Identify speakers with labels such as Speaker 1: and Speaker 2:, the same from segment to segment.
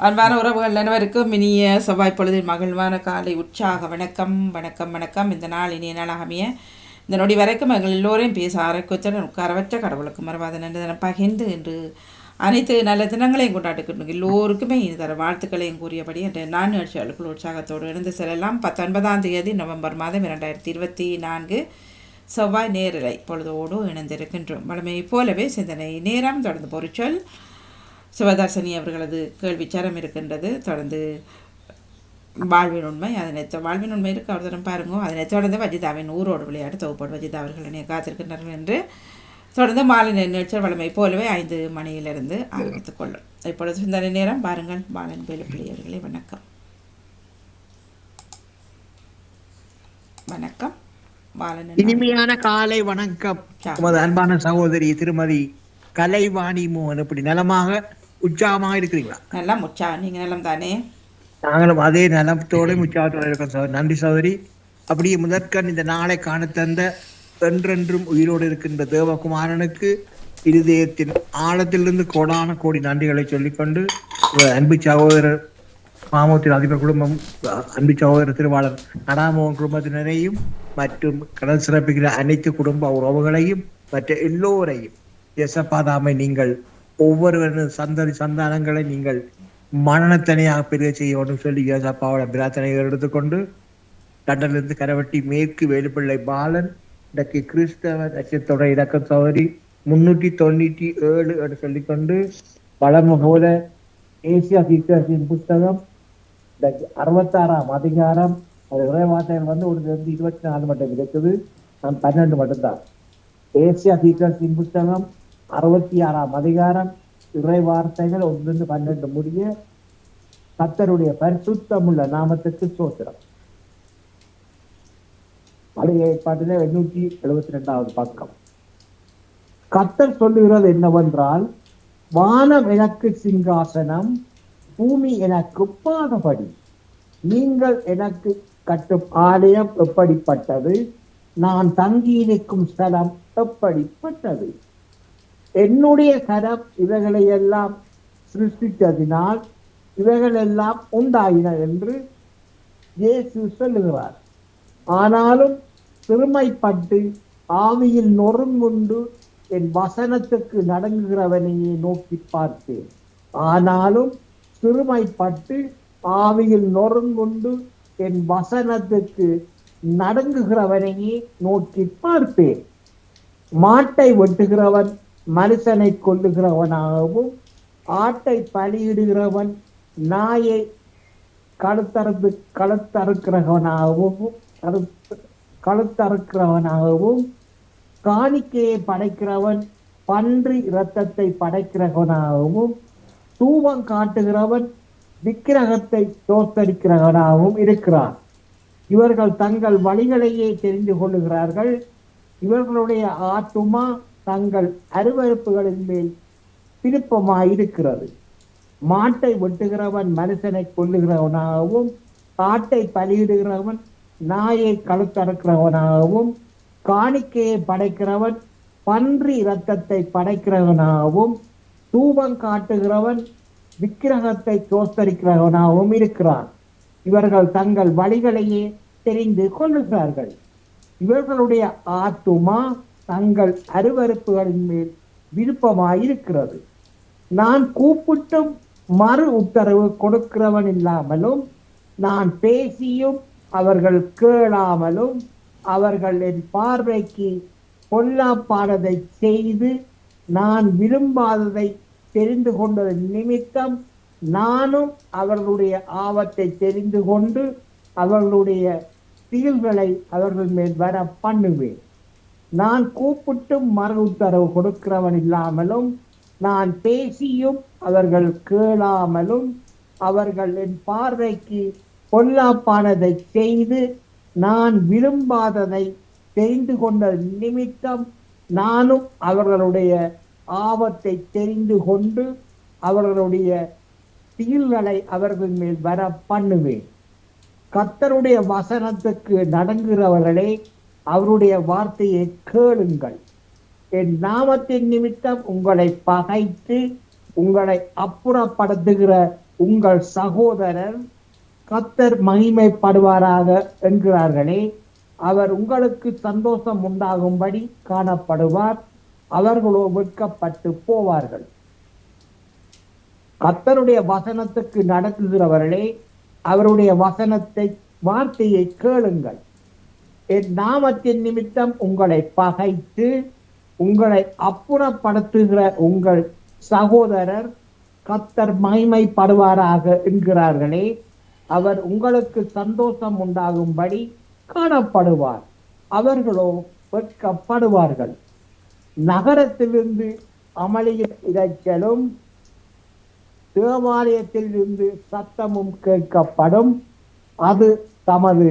Speaker 1: அன்பான உறவுகள் அனைவருக்கும் இனிய செவ்வாய் பொழுதில் மகிழ்வான காலை உற்சாக வணக்கம் வணக்கம் வணக்கம். இந்த நாள் இனிய நாளாக அமைய இந்த நொடி வரைக்கும் எங்கள் எல்லோரையும் பேச ஆரோக்கியத்துடன் உட்காரவற்ற கடவுளுக்கு மறவாத நன்றி தினம் பகிர்ந்து என்று அனைத்து நல்ல தினங்களையும் கொண்டாடிக்கொண்டு எல்லோருக்குமே இனி தர வாழ்த்துக்களையும் கூறியபடி என்ற நான் நிகழ்ச்சியாளர்கள் உற்சாகத்தோடு இருந்து செல்லலாம். 19ஆம் தேதி நவம்பர் மாதம் 2024 செவ்வாய் நேரலை பொழுதோடு இணைந்திருக்கின்றோம். வழமையை போலவே சிந்தனை நேரம் தொடர்ந்து பொறிச்சொல் சிவதாசனி அவர்களது கேள்விச்சாரம் இருக்கின்றது. தொடர்ந்து வாழ்வின் உண்மை, வாழ்வின் உண்மை இருக்கு அவர் தரம் பாருங்க. அதனைத் தொடர்ந்து வஜிதாவின் ஊரோடு விளையாட்டு தொகுப்போடு வஜிதா அவர்கள் என்னை காத்திருக்கின்றார்கள் என்று தொடர்ந்து மாலை நிகழ்ச்சிகள் வழமை போலவே 5 மணியிலிருந்து ஆரம்பித்துக் கொள்ளும். இப்பொழுது சிந்தனை நேரம் பாருங்கள். பாலன் வேலுப்பிள்ளை அவர்களே வணக்கம். வணக்கம் பாலன்.
Speaker 2: இனிமையான காலை வணக்கம். அன்பான சகோதரி திருமதி கலைவாணி மோகன், எப்படி நலமாக உற்சாகமாக இருக்கிறீங்களா?
Speaker 1: நலம் உற்சாகம். நீங்க நலம் தானே?
Speaker 2: நாங்களும் அதே நலத்தோட உற்சாகத்தோட இருக்கோம். நன்றி சகோதரி. அப்படியே முதற்கண் இந்த நாளை காண தந்த என்றென்றும் உயிரோடு இருக்கின்ற தேவகுமாரனுக்கு இருதயத்தின் ஆழத்திலிருந்து கோடான கோடி நன்றிகளை சொல்லிக்கொண்டு, அன்பு சகோதரர் மாமூத்தின் அதிபர் குடும்பம், அன்பு சகோதரர் திருவாளர் நடாமோகன் குடும்பத்தினரையும் மற்றும் கடல் சிறப்பிக்கிற அனைத்து குடும்ப உறவுகளையும் மற்ற எல்லோரையும் எசப்பாதாமை நீங்கள் ஒவ்வொருவரின் சந்தானங்களை நீங்கள் மரணத்தனையாக பெரிய செய்ய வேண்டும் சொல்லி ஏசப்பாவோட பிரார்த்தனைகள் எடுத்துக்கொண்டு, லண்டனிலிருந்து கரவட்டி மேற்கு வேலுப்பிள்ளை பாலன் இன்றைக்கு கிறிஸ்தவ நட்சத்திர இலக்க சௌதரி 397 என்று சொல்லிக்கொண்டு, வளமை போல ஏசியா தீர்க்கதரிசியின் புஸ்தகம் 66ஆம் அதிகாரம் அது ஒரே வார்த்தைகள் ஒரு 24 மட்டும் இருக்குது. நான் 12 மட்டும்தான். ஏசியா தீர்க்கதரிசியின் புஸ்தகம் 66ஆம் அதிகாரம் இறை வார்த்தைகள் 1-12 முடிய. கர்த்தருடைய பரிசுத்தமுள்ள நாமத்துக்கு ஸ்தோத்திரம். பழைய ஏற்பாட்டிலே 872வது பக்கம். கர்த்தர் சொல்லுகிறது என்னவென்றால், வானம் எனக்கு சிங்காசனம், பூமி எனக்கு பாதபடி. நீங்கள் எனக்கு கட்டும் ஆலயம் எப்படிப்பட்டது, நான் தங்கி நிற்கும் ஸ்தலம் எப்படிப்பட்டது. என்னுடைய கரம் இவைகளை எல்லாம் சிருஷ்டித்ததினால் இவைகள் எல்லாம் உண்டாயின என்று இயேசு சொல்லுகிறார். ஆனாலும் சிறுமைப்பட்டு ஆவியில் நொறுங்குண்டு என் வசனத்துக்கு நடங்குகிறவனையே நோக்கி பார்த்தேன். ஆனாலும் சிறுமைப்பட்டு ஆவியில் நொறுங்குண்டு என் வசனத்துக்கு நடங்குகிறவனையே நோக்கி பார்ப்பேன். மாட்டை வெட்டுகிறவன் மனுஷனை கொல்லுகிறவனாகவும், ஆட்டை பலியிடுகிறவன் நாயை கழுத்தறுக்கிறவனாகவும், காணிக்கையை படைக்கிறவன் பன்றி இரத்தத்தை படைக்கிறவனாகவும், தூபம் காட்டுகிறவன் விக்கிரகத்தை தோற்கடிக்கிறவனாகவும் இருக்கிறான். இவர்கள் தங்கள் வழிகளையே தெரிந்து கொள்ளுகிறார்கள். இவர்களுடைய ஆத்துமா தங்கள் அருவருப்புகளின் மேல் திருப்பமாயிருக்கிறது. மாட்டை வெட்டுகிறவன் மனுஷனை கொல்லுகிறவனாகவும், ஆட்டை பலியிடுகிறவன் நாயை கழுத்தறுக்கிறவனாகவும், காணிக்கையை படைக்கிறவன் பன்றி இரத்தத்தை படைக்கிறவனாகவும், தூபம் காட்டுகிறவன் விக்கிரகத்தை தோற்கடிக்கிறவனாகவும் இருக்கிறான். இவர்கள் தங்கள் வழிகளையே தெரிந்து கொள்ளுகிறார்கள். இவர்களுடைய ஆத்துமா தங்கள் அருவருப்புகளின் மேல் விருப்பமாயிருக்கிறது. நான் கூப்பிட்டும் மறு உத்தரவு கொடுக்கிறவன் இல்லாமலும், நான் பேசியும் அவர்கள் கேளாமலும், அவர்கள் என் பார்வைக்கு பொல்லாப்பானதை செய்து நான் விரும்பாததை தெரிந்து கொண்டது நிமித்தம் நானும் அவர்களுடைய ஆபத்தை தெரிந்து கொண்டு அவர்களுடைய தீல்களை அவர்கள் மேல் வர பண்ணுவேன். நான் கூப்பிட்டும் மறு உத்தரவு கொடுக்கிறவன் இல்லாமலும், நான் பேசியும் அவர்கள் கேளாமலும், அவர்கள் என் பார்வைக்கு பொல்லாப்பானதை செய்து நான் விரும்பாததை தெரிந்து கொண்ட நிமித்தம் நானும் அவர்களுடைய ஆபத்தை தெரிந்து கொண்டு அவர்களுடைய தீல்களை அவர்கள் மேல் வர பண்ணுவேன். கர்த்தருடைய வசனத்துக்கு நடங்குகிறவர்களே, அவருடைய வார்த்தையை கேளுங்கள். என் நாமத்தின் நிமித்தம் உங்களை பகைத்து உங்களை அப்புறப்படுத்துகிற உங்கள் சகோதரர் கர்த்தர் மகிமைப்படுவாராக என்கிறார்களே, அவர் உங்களுக்கு சந்தோஷம் உண்டாகும்படி காணப்படுவார், அவர்களோ வெட்கப்பட்டு போவார்கள். கர்த்தருடைய வசனத்துக்கு நடத்துகிறவர்களே, அவருடைய வார்த்தையை கேளுங்கள். என் நாமத்தின் நிமித்தம் உங்களை பகைத்து உங்களை அப்புறப்படுத்துகிற உங்கள் சகோதரர் கர்த்தர் மகிமைப்படுவாராக என்கிறார்களே, அவர் உங்களுக்கு சந்தோஷம் உண்டாகும்படி காணப்படுவார், அவர்களோ வெட்கப்படுவார்கள். நகரத்திலிருந்து அமளியின் இரைச்சலும் தேவாலயத்தில் இருந்து சத்தமும் கேட்கப்படும், அது தமது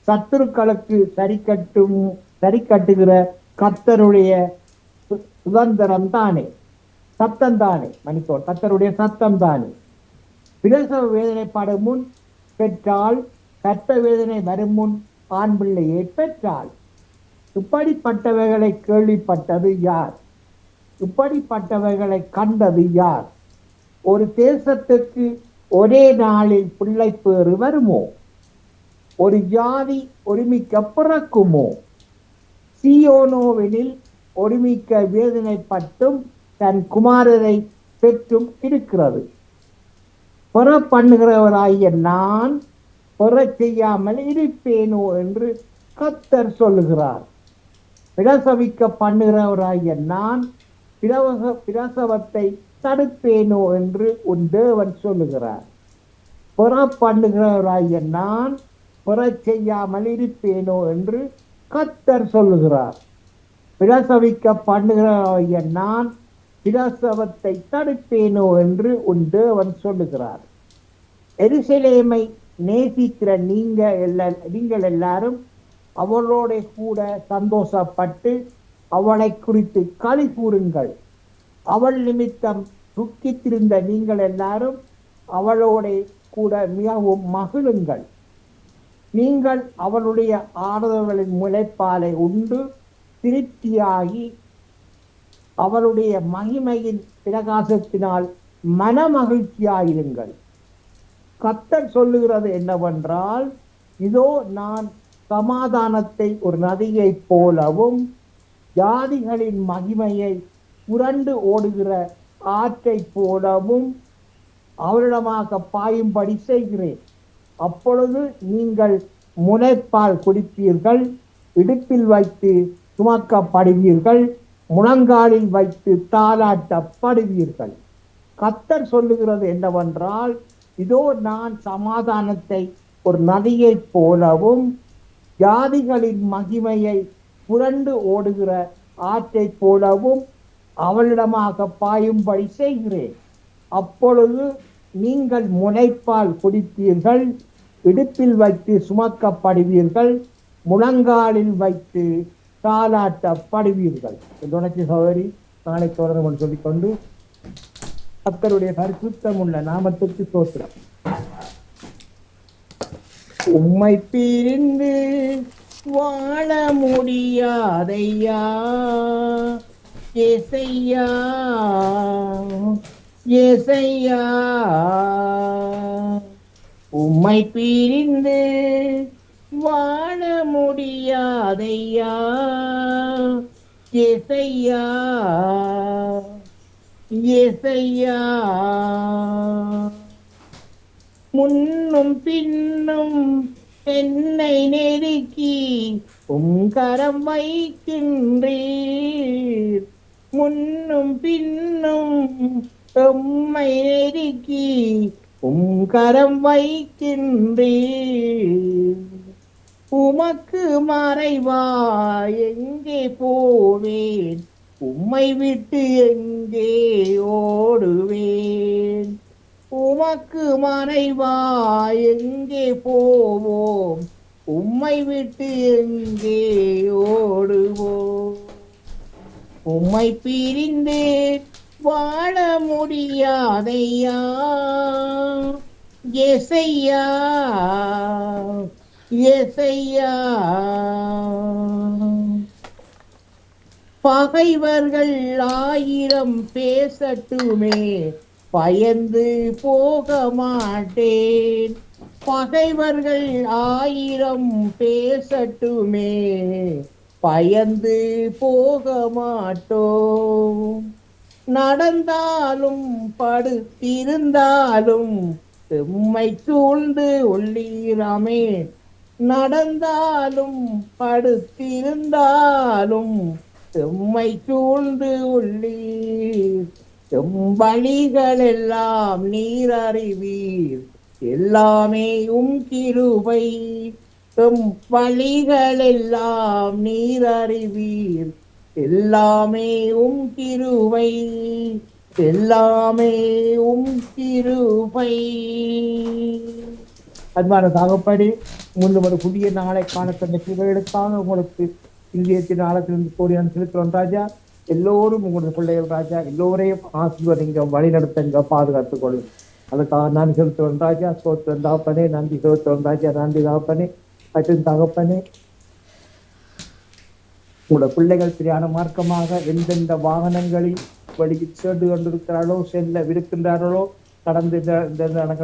Speaker 2: சத்துருக்களுக்கு சரி கட்டுகிற கர்த்தருடைய சுதந்திரம் தானே, சத்தம் தானே, கர்த்தருடைய சத்தம் தானே. பிரசவ வேதனைப்படும் முன் பெற்றால், கற்ப வேதனை வரும் முன் ஆண் பிள்ளையை பெற்றாள். இப்படிப்பட்டவைகளை கேள்விப்பட்டது யார்? இப்படிப்பட்டவைகளை கண்டது யார்? ஒரு தேசத்துக்கு ஒரே நாளில் பிள்ளை பேறு வருமோ? ஒரு ஜாதி ஒருமிக்க பிறக்குமோ? சீயோனோவெனில் ஒருமிக்க வேதனைப்பட்டும் தன் குமாரரை பெற்றும் இருக்கிறது. பெற பண்ணுகிறவராகிய நான் பெற செய்யாமல் இருப்பேனோ என்று கர்த்தர் சொல்லுகிறார். பிரசவிக்க பண்ணுகிறவராகிய நான் பிரசவத்தை தடுப்பேனோ என்று உன் தேவன் சொல்லுகிறார். பெற பண்ணுகிறவராகிய நான் பெற செய்யாமல் இருப்பேனோ என்று கர்த்தர் சொல்லுகிறார். பிரசவிக்க பண்ணுகிறவராகிய நான் பிரசவத்தை தடுப்பேனோ என்று உன் தேவன் சொல்லுகிறார். எருசலேமை நேசிக்கிற நீங்கள் எல்லாரும் அவளோட கூட சந்தோஷப்பட்டு அவளை குறித்து களி கூறுங்கள். அவள் நிமித்தம் துக்கித்திருந்த நீங்கள் எல்லாரும் அவளோட கூட மிகவும் மகிழுங்கள். நீங்கள் அவளுடைய ஆறுதல்களின் முளைப்பாலை உண்டு திருப்தியாகி அவளுடைய மகிமையின் பிரகாசத்தினால் மன மகிழ்ச்சியாயிருங்கள். கர்த்தர் சொல்லுகிறது என்னவென்றால், இதோ நான் சமாதானத்தை ஒரு நதியை போலவும் ஜாதிகளின் மகிமையை புரண்டு ஓடுகிற ஆற்றை போலவும் அவரிடமாக பாயும்படி செய்கிறேன். அப்பொழுது நீங்கள் முனைப்பால் குடிப்பீர்கள், இடுப்பில் வைத்து சுமக்கப்படுவீர்கள், முழங்காலில் வைத்து தாளாட்டப்படுவீர்கள். கர்த்தர் சொல்லுகிறது என்னவென்றால், இதோ நான் சமாதானத்தை ஒரு நதியை போலவும் ஜாதிகளின் மகிமையை புரண்டு ஓடுகிற ஆற்றை போலவும் அவளிடமாக பாயும்படி செய்கிறேன். அப்பொழுது நீங்கள் முனைப்பால் குடிப்பீர்கள், இடுப்பில் வைத்து சுமக்கப்படுவீர்கள், முழங்காலில் வைத்து தாளாட்டப்படுவீர்கள். தொடர்ச்சி சகோதரி நாளை தொடரும் சொல்லிக்கொண்டு கர்த்தருடைய பரிசுத்தம் உள்ள நாமத்திற்கு ஸ்தோத்திரம். உம்மை பிரிந்து வாழ முடியாதையா ஏசையா, ஏசையா. உம்மை பிரிந்து வாழ முடியாதையா ஏசையா, ஏசையா. முன்னும் பின்னும் என்னை நெருக்கி கரம் வைக்கின்றீர். முன்னும் பின்னும் எம்மை நெருக்கி கரம் வைக்கின்றீர். உமக்கு மறைவாய் எங்கே போவேன், உம்மை விட்டு எங்கே ஓடுவேன். உமக்கு மறைவாய் எங்கே போவோம், உம்மை விட்டு எங்கே ஓடுவோம். உம்மை பிரிந்து வாழ முடியாதையா ஏசையா, ஏசையா. பகைவர்கள் 1000 பேசட்டுமே, பயந்து போக மாட்டேன். பகைவர்கள் 1000 பேசட்டுமே, பயந்து போக மாட்டோம். நடந்தாலும் படுத்திருந்தாலும் எம்மை சூழ்ந்து உள்ளீராமே. நடந்தாலும் படுத்திருந்தாலும் எம்மை சூழ்ந்து உள்ளீர். எம் வழிகள் எல்லாம் நீர் அறிவீர், எல்லாமே உம் கிருபை. எம் வழிகள் எல்லாம் நீர் அறிவீர், எல்லாமே உம் கிருபை, எல்லாமே உம் கிருபை. அன்பான தகப்பனே, முன்னும் ஒரு புதிய நாளை காண தந்த கிருபைகளுக்காக உங்களுக்கு இந்தியத்தின் ஆழத்திலிருந்து கோரியான் செலுத்துகிறோம் ராஜா. எல்லோரும் உங்களுடைய பிள்ளைகள் ராஜா, எல்லோரையும் ஆசீர்வதிங்க, வழி நடத்துங்க, பாதுகாத்துக் கொள்ளும். அதுக்காக நான் செலுத்துவேன் ராஜா. சோத்திரம் தகப்பனே, நன்றி செலுத்துவேன் ராஜா. நன்றி தகப்பனே. மற்றும் தகப்பனே, உங்களோட பிள்ளைகள் சரியான மார்க்கமாக எந்தெந்த வாகனங்களில் வழியில் சேர்ந்து கொண்டிருக்கிறார்களோ, செல்லவிருக்கின்றார்களோ, கடந்து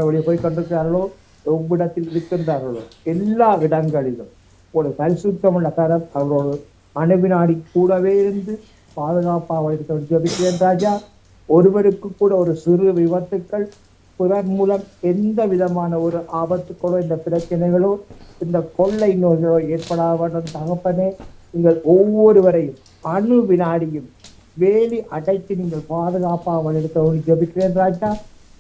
Speaker 2: வெளியே போய் கொண்டிருக்கிறார்களோ, எவ்விடத்தில் இருக்கின்றார்களோ எல்லா இடங்களிலும் ஒரு பரிசுத்தமுள்ள கரம் அவர்களோடு அணுவினாடி கூடவே இருந்து பாதுகாப்பாக ஜெபிக்கிறேன் ராஜா. ஒருவருக்கு கூட ஒரு சிறு விபத்துக்கள், பிறர் மூலம் எந்த விதமான ஒரு ஆபத்துக்களோ, இந்த பிரச்சனைகளோ, இந்த கொள்ளை நோய்களோ ஏற்படாத வேண்டும் தகப்பனே. நீங்கள் ஒவ்வொருவரையும் அணு வினாடியும் வேலி அடைத்து நீங்கள் பாதுகாப்பாக வழிநடத்த ஜெபிக்கிறேன் ராஜா.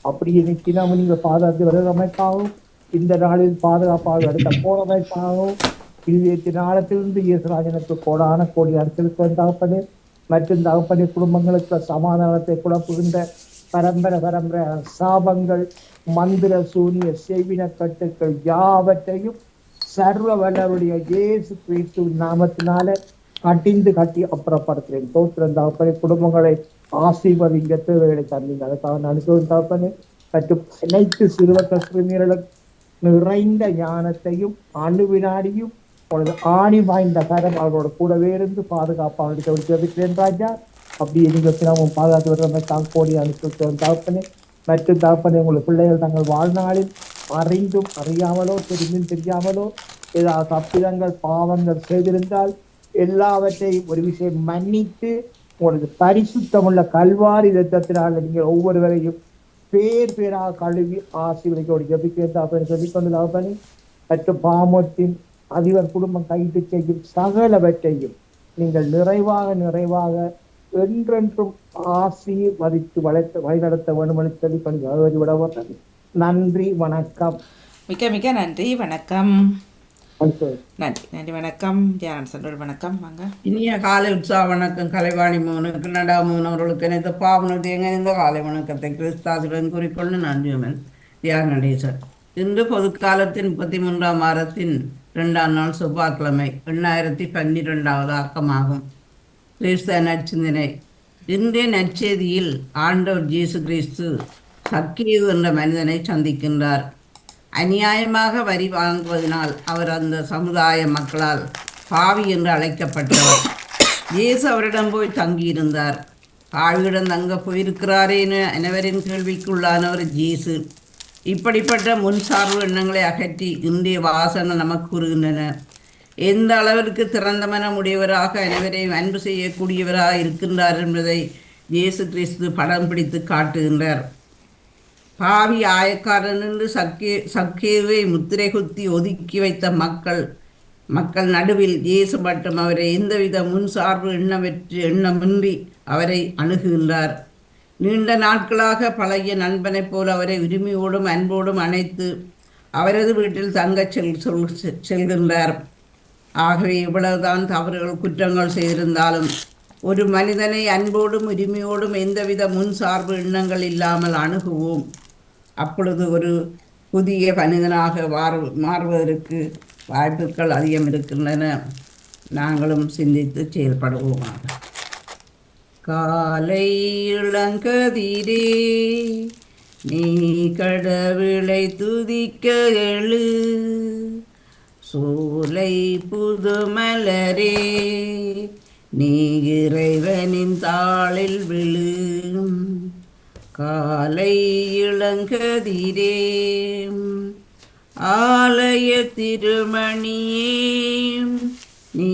Speaker 2: அப்படி நிச்சயமாக நீங்கள் பாதுகாத்து வருவதற்காகவும், இந்த நாளில் பாதுகாப்பாக எடுத்த போறமைக்காகவும், இதயத்தின் ஆழத்திலிருந்து இயேசுராஜனுக்கு கோடான கோடி அடித்திருக்கிறேன் தகப்பனே. மற்றும் தகப்பனே, குடும்பங்களுக்கு சமாதானத்தை குழப்புகின்ற பரம்பரை சாபங்கள், மந்திர சூனிய செய்வின கட்டுக்கள் யாவற்றையும் சர்வ வல்லவருடைய இயேசு கிறிஸ்துவின் நாமத்தினால கட்டி அப்புறப்படுத்துகிறேன். தோத்திரம் தகப்பனே, குடும்பங்களை ஆசீர்வதிங்க, தேவைகளை தந்தீங்க. அதுக்காக நான் தகப்பனே, மற்றும் அனைத்து சிறுவர்கள் சிறுமியர்களும் நிறைந்த ஞானத்தையும் அணுவினாடியும் ஆணி வாய்ந்த கரம் அவர்களோட கூடவே இருந்து பாதுகாப்பாக ஜெபிக்கிறேன் ராஜா. அப்படி நீங்கள் சிரமம் பாதுகாத்து வருவதற்காக கோடி அனுப்பிவிட்டோம் தகப்பனே. மற்றும் தகப்பனே, உங்களுடைய பிள்ளைகள் தங்கள் வாழ்நாளில் அறிந்தும் அறியாமலோ தெரிந்தும் தெரியாமலோ ஏதாவது தப்பிதங்கள் பாவங்கள் செய்திருந்தால் எல்லாவற்றையும் ஒரு விஷயம் மன்னித்து உங்களுக்கு பரிசுத்தமுள்ள கல்வாரி இரத்தத்தினால் நீங்கள் ஒவ்வொருவரையும் பேராக கழுவி ஆசீர்வதிக்கோடு ஜெபிக்கிறேன் சொல்லிக்கொண்டு தகப்பனே. மற்றும் பாமத்தின் அதிபர் குடும்பம் கைது செய்யும் சகலவற்றையும் நீங்கள் நிறைவாக என்றென்றும் ஆசீர்வதித்து வழிநடத்த வேண்டும் என்று சொல்லி விடவும் நன்றி, வணக்கம்.
Speaker 1: மிக்க நன்றி, வணக்கம். நன்றி வணக்கம். தியானம் சென்றோர் வணக்கம். வாங்க.
Speaker 3: இனிய காலை உற்சாக வணக்கம். கலைவாணி மோனுக்கு நடா மோனவர்களுக்கு எனது பாவனத்தை இந்த காலை வணக்கத்தை கிறிஸ்தாசுடன் கூறிக்கொண்டு நன்றியுமன் தியாகநடேசர். இன்று பொதுக்காலத்தின் 33ஆம் வாரத்தின் 2ஆம் நாள் செவ்வாய்க்கிழமை 2012 ஆக்கமாகும். கிறிஸ்தவ நற்சிந்தனை. இன்றைய நற்செய்தியில் ஆண்டவர் இயேசு கிறிஸ்து சக்கேயு என்ற மனிதனை சந்திக்கின்றார். அநியாயமாக வரி வாங்குவதனால் அவர் அந்த சமுதாய மக்களால் பாவி என்று அழைக்கப்பட்டவர். இயேசு அவரிடம் போய் தங்கியிருந்தார். பாவியிடம் தங்க போயிருக்கிறாரேன்னு அனைவரின் கேள்விக்குள்ளானவர் இயேசு. இப்படிப்பட்ட முன்சார்பு எண்ணங்களை அகற்றி இன்றைய வாசனை நமக்கு கூறுகின்றன. எந்த அளவிற்கு திறந்த மனம் உடையவராக அனைவரையும் அன்பு செய்யக்கூடியவராக இருக்கின்றார் என்பதை இயேசு கிறிஸ்து படம் பிடித்து காட்டுகின்றார். பாவி ஆயக்காரன் என்று சக்கேவை முத்திரை குத்தி ஒதுக்கி வைத்த மக்கள் நடுவில் இயேசு மட்டும் அவரை எந்தவித முன்சார்பு எண்ணமின்றி அவரை அணுகுகின்றார். நீண்ட நாட்களாக பழகிய நண்பனைப் போல அவரை உரிமையோடும் அன்போடும் அணைத்து அவரது வீட்டில் தங்கச் செல்கின்றார். ஆகவே இவ்வளவுதான் தவறுகள் குற்றங்கள் செய்திருந்தாலும் ஒரு மனிதனை அன்போடும் உரிமையோடும் எந்தவித முன்சார்பு எண்ணங்கள் இல்லாமல் அணுகுவோம். அப்பொழுது ஒரு புதிய மனிதனாக மாறுவதற்கு வாய்ப்புகள் அதிகம் இருக்கின்றன. நாங்களும் சிந்தித்து செயல்படுவோமாக. காலை இளங்கதிரே நீ கடவுளை துதிக்க எழு, சோலை புதுமலரே நீ இறைவனின் தாளில் விழு, காலை இளங்கதிரே ஆலய திருமணியே நீ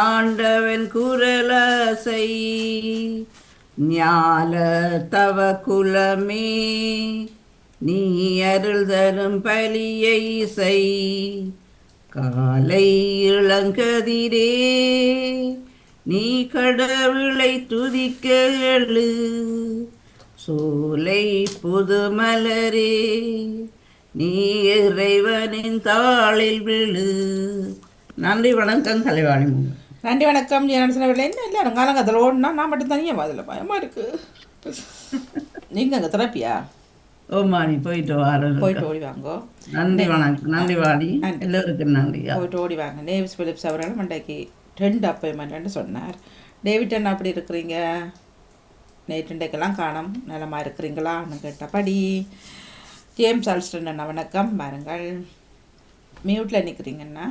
Speaker 3: ஆண்டவன் குரலசை ஞால தவ குலமே நீ அருள் தரும் பலியை செய் காலை இளங்கதிரே நீ கடவுளை துதிக்க எழு சோலை புதுமலரே நீ இறைவனின் தாளில் விழு. நன்றி வணக்கம் கலைவாணி மூணு.
Speaker 1: நன்றி வணக்கம் ஜெயநாதன் அவர்களே. என்ன இல்லை காலங்கத்தில் ஓடினா நான் மட்டும் தனியாக அதில் பயமாக இருக்குது. நீங்கள் அங்கே தெரப்பியா?
Speaker 3: ஓமா நீ போயிட்டு வார
Speaker 1: போயிட்டு ஓடி வாங்கோ.
Speaker 3: நன்றி வணக்கம். நன்றி வாணி எல்லோருக்கும் நன்றி.
Speaker 1: போயிட்டு ஓடி வாங்க. நேவிஸ் பிலிப்ஸ் அவர்கள் மண்டைக்கு 2 அப்பாயின்மெண்ட்னு சொன்னார். டேவிட் அண்ணா அப்படி இருக்கிறீங்க? நேற்றுண்டைக்கெல்லாம் காணும். நலமாக இருக்கிறீங்களான்னு கேட்டபடி ஜேம்ஸ் ஆல்ஸ்டன் அண்ணா வணக்கம். பாருங்கள் மியூட்டில் நிற்கிறீங்கண்ணா.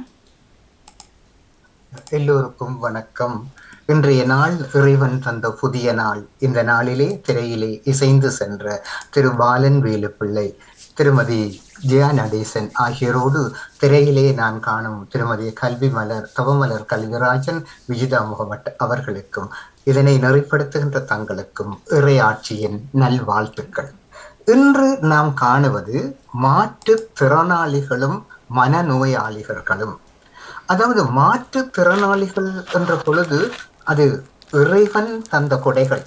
Speaker 4: எல்லோருக்கும் வணக்கம். இன்றைய நாள் இறைவன் தந்த புதிய நாள். இந்த நாளிலே திரையிலே இசைந்து சென்ற திரு பாலன் வேலுப்பிள்ளை, திருமதி ஜெயா நடேசன் ஆகியோரோடு திரையிலே நான் காணும் திருமதி கல்வி மலர் தவமலர் கல்விராஜன் விஜிதா முகமட் அவர்களுக்கும் இதனை நெறிப்படுத்துகின்ற தங்களுக்கும் இறையாட்சியின் நல்வாழ்த்துக்கள். இன்று நாம் காணுவது மாற்றுத்திறனாளிகளும் மனநோயாளிகளும். அதாவது மாற்றுத்திறனாளிகள் என்ற பொழுது அது இறைவன் தந்த கொடைகள்.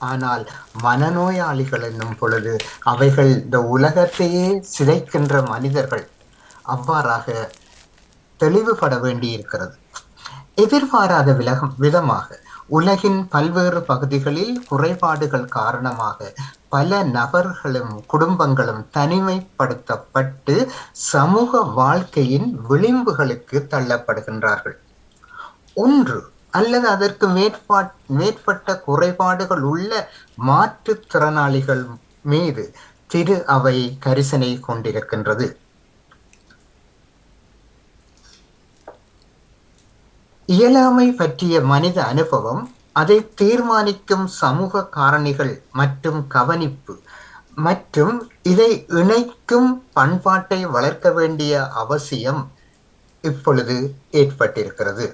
Speaker 4: ஆனால் மனநோயாளிகள் என்னும் பொழுது அவைகள் இந்த உலகத்தையே சிதைக்கின்ற மனிதர்கள். அவ்வாறாக தெளிவுபட வேண்டியிருக்கிறது. எதிர்பாராத விதமாக உலகின் பல்வேறு பகுதிகளில் குறைபாடுகள் காரணமாக பல நபர்களும் குடும்பங்களும் தனிமைப்படுத்தப்பட்டு சமூக வாழ்க்கையின் விளிம்புகளுக்கு தள்ளப்படுகின்றார்கள். ஒன்று அல்லது அதற்கு மேற்பட்ட குறைபாடுகள் உள்ள மாற்றுத்திறனாளிகள் மீது திரு அவை கரிசனை கொண்டிருக்கின்றது. இயலாமை பற்றிய மனித அனுபவம், அதை தீர்மானிக்கும் சமூக காரணிகள் மற்றும் கவனிப்பு மற்றும் இதை இணைக்கும் பண்பாட்டை வளர்க்க வேண்டிய அவசியம் இப்பொழுது ஏற்பட்டிருக்கிறது.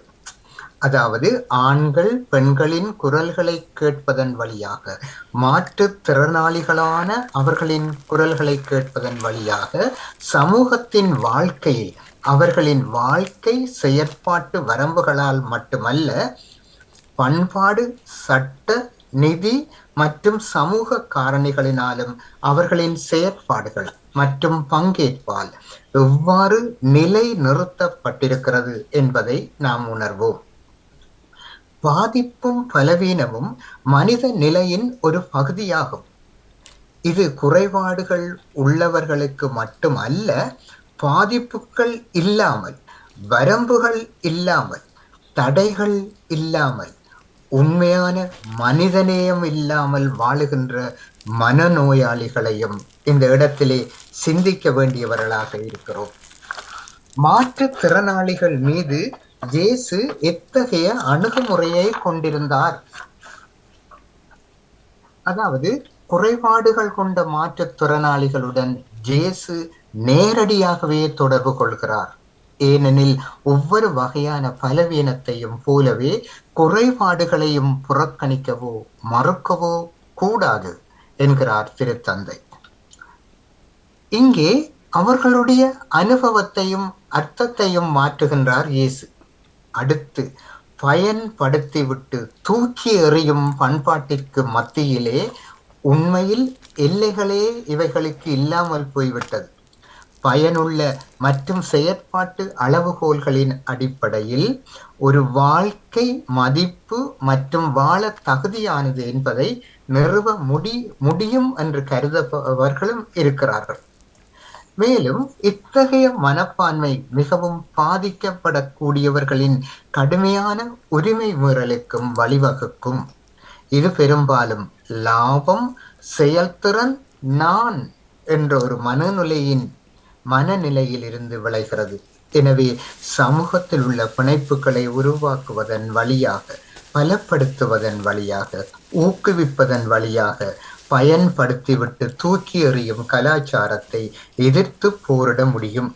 Speaker 4: அதாவது ஆண்கள் பெண்களின் குரல்களை கேட்பதன் வழியாக, மாற்றுத்திறனாளிகளான அவர்களின் குரல்களை கேட்பதன் வழியாக சமூகத்தின் வாழ்க்கையில் அவர்களின் வாழ்க்கை செயற்பாட்டு வரம்புகளால் மட்டுமல்ல, பண்பாடு, சட்ட, நிதி மற்றும் சமூக காரணிகளினாலும் அவர்களின் செயற்பாடுகள் மற்றும் பங்கேற்பால் எவ்வாறு நிலை நிறுத்தப்பட்டிருக்கிறது என்பதை நாம் உணர்வோம். பாதிப்பும் பலவீனமும் மனித நிலையின் ஒரு பகுதியாகும். இது குறைபாடுகள் உள்ளவர்களுக்கு மட்டுமல்ல, பாதிப்புகள் இல்லாமல், வரம்புகள் இல்லாமல், தடைகள் இல்லாமல், உண்மையான மனிதநேயம் இல்லாமல் வாழுகின்ற மனநோயாளிகளையும் இந்த இடத்திலே சிந்திக்க வேண்டியவர்களாக இருக்கிறோம். மாற்றுத்திறனாளிகள் மீது இயேசு எத்தகைய அணுகுமுறையை கொண்டிருந்தார்? அதாவது குறைபாடுகள் கொண்ட மாற்றுத்திறனாளிகளுடன் இயேசு நேரடியாகவே தொடர்பு கொள்கிறார். ஏனெனில் ஒவ்வொரு வகையான பலவீனத்தையும் போலவே குறைபாடுகளையும் புறக்கணிக்கவோ மறுக்கவோ கூடாது என்கிறார் திருத்தந்தை. இங்கே அவர்களுடைய அனுபவத்தையும் அர்த்தத்தையும் மாற்றுகின்றார் இயேசு. அடுத்து பயன்படுத்திவிட்டு தூக்கி எறியும் பண்பாட்டிற்கு மத்தியிலே உண்மையில் எல்லைகளே இவைகளுக்கு இல்லாமல் போய்விட்டது. பயனுள்ள மற்றும் செயற்பாட்டு அளவுகோல்களின் அடிப்படையில் ஒரு வாழ்க்கை மதிப்பு மற்றும் வாழ தகுதியானது என்பதை நிறுவ முடியும் என்று கருதுபவர்களும் இருக்கிறார்கள். மேலும் இத்தகைய மனப்பான்மை மிகவும் பாதிக்கப்படக்கூடியவர்களின் கடுமையான உரிமை மீறலுக்கும் வழிவகுக்கும். இது பெரும்பாலும் லாபம், செயல்திறன், நான் என்ற ஒரு மனநிலையில் இருந்து விளைகிறது. எனவே சமூகத்தில் உள்ள பிணைப்புகளை உருவாக்குவதன் வழியாக, பலப்படுத்துவதன் வழியாக, ஊக்குவிப்பதன் வழியாக பயன்படுத்திவிட்டு தூக்கி எறியும் கலாச்சாரத்தை எதிர்த்து போரிட முடியும்.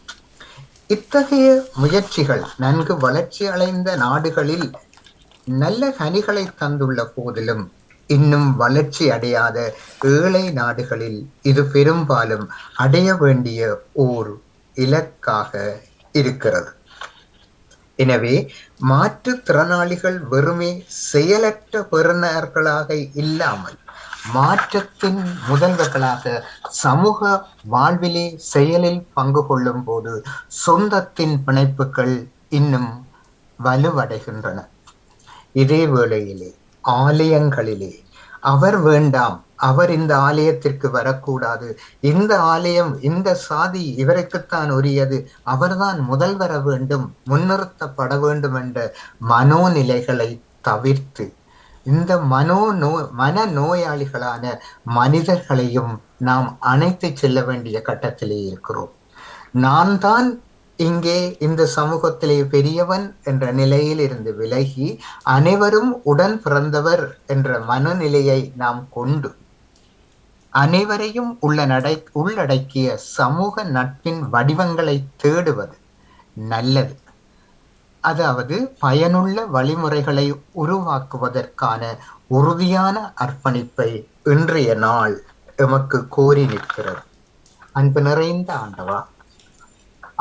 Speaker 4: இத்தகைய முயற்சிகள் நன்கு வளர்ச்சி அடைந்த நாடுகளில் நல்ல கனிகளை தந்துள்ள போதிலும் இன்னும் வளர்ச்சி அடையாத ஏழை நாடுகளில் இது பெரும்பாலும் அடைய வேண்டிய ஓர் இலக்காக இருக்கிறது. எனவே மாற்றுத்திறனாளிகள் வெறுமே செயலற்ற பெறுநர்களாக இல்லாமல் மாற்றத்தின் முதல்வர்களாக சமூக வாழ்விலே செயலில் பங்கு கொள்ளும் போது சொந்தத்தின் பிணைப்புகள் இன்னும் வலுவடைகின்றன. இதே வேளையிலே ஆலயங்களிலே அவர் வேண்டாம், அவர் இந்த ஆலயத்திற்கு வரக்கூடாது, இந்த ஆலயம் இந்த சாதி இவருக்குத்தான் உரியது, அவர்தான் முதல் வர வேண்டும், முன்னிறுத்தப்பட வேண்டும் என்ற மனோநிலைகளை தவிர்த்து இந்த மனநோயாளிகளான மனிதர்களையும் நாம் அணைத்து செல்ல வேண்டிய கட்டத்திலே இருக்கிறோம். நான் தான் இங்கே இந்த சமூகத்திலே பெரியவன் என்ற நிலையில் இருந்து விலகி அனைவரும் உடன் பிறந்தவர் என்ற மனநிலையை நாம் கொண்டு அனைவரையும் உள்ளடக்கிய சமூக நட்பின் வடிவங்களை தேடுவது நல்லது. அதாவது பயனுள்ள வழிமுறைகளை உருவாக்குவதற்கான உறுதியான அர்ப்பணிப்பை இன்றைய நாள் எமக்கு கோரி நிற்கிறது. அன்பு நிறைந்த ஆண்டவா,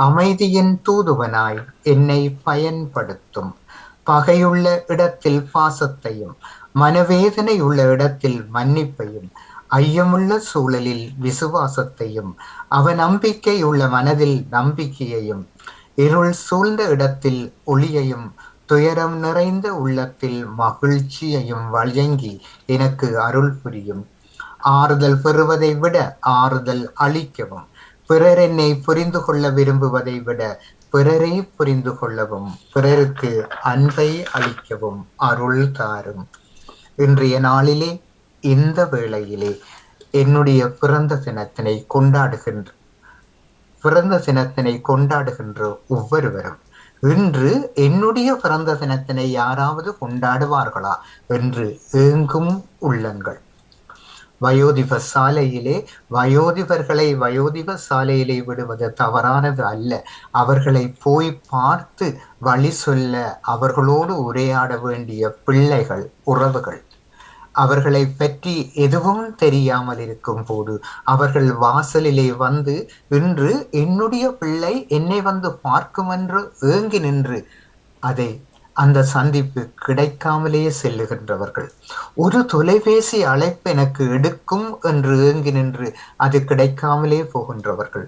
Speaker 4: அமைதியின் தூதுவனாய் என்னை பயன்படுத்தும். பகையுள்ள இடத்தில் பாசத்தையும் மனவேதனை உள்ள இடத்தில் மன்னிப்பையும் ஐயமுள்ள சூழலில் விசுவாசத்தையும் அவநம்பிக்கை உள்ள மனதில் நம்பிக்கையையும் இருள் சூழ்ந்த இடத்தில் ஒளியையும் துயரம் நிறைந்த உள்ளத்தில் மகிழ்ச்சியையும் வழங்கி எனக்கு அருள் புரியும். ஆறுதல் பெறுவதை விட ஆறுதல் அளிக்கவும், பிறர் என்னை புரிந்து கொள்ள விரும்புவதை விட பிறரை புரிந்து கொள்ளவும், பிறருக்கு அன்பை அளிக்கவும் அருள் தாரும். இன்றைய நாளிலே இந்த வேளையிலே என்னுடைய பிறந்த தினத்தினை கொண்டாடுகின்ற ஒவ்வொருவரும் இன்று என்னுடைய பிறந்த தினத்தினை யாராவது கொண்டாடுவார்களா என்று ஏங்கும் உள்ளங்கள். வயோதிப சாலையிலே விடுவது தவறானது அல்ல. அவர்களை போய் பார்த்து வழி சொல்ல, அவர்களோடு உரையாட வேண்டிய பிள்ளைகள், உறவுகள், அவர்களை பற்றி எதுவும் தெரியாமல் இருக்கும் போது அவர்கள் வாசலிலே வந்து இன்று என்னுடைய பிள்ளை என்னை வந்து பார்க்கும் என்று ஏங்கி நின்று அந்த சந்திப்பு கிடைக்காமலே செல்லுகின்றவர்கள், ஒரு தொலைபேசி அழைப்பு எனக்கு எடுக்கும் என்று ஏங்கி நின்று அது கிடைக்காமலே போகின்றவர்கள்,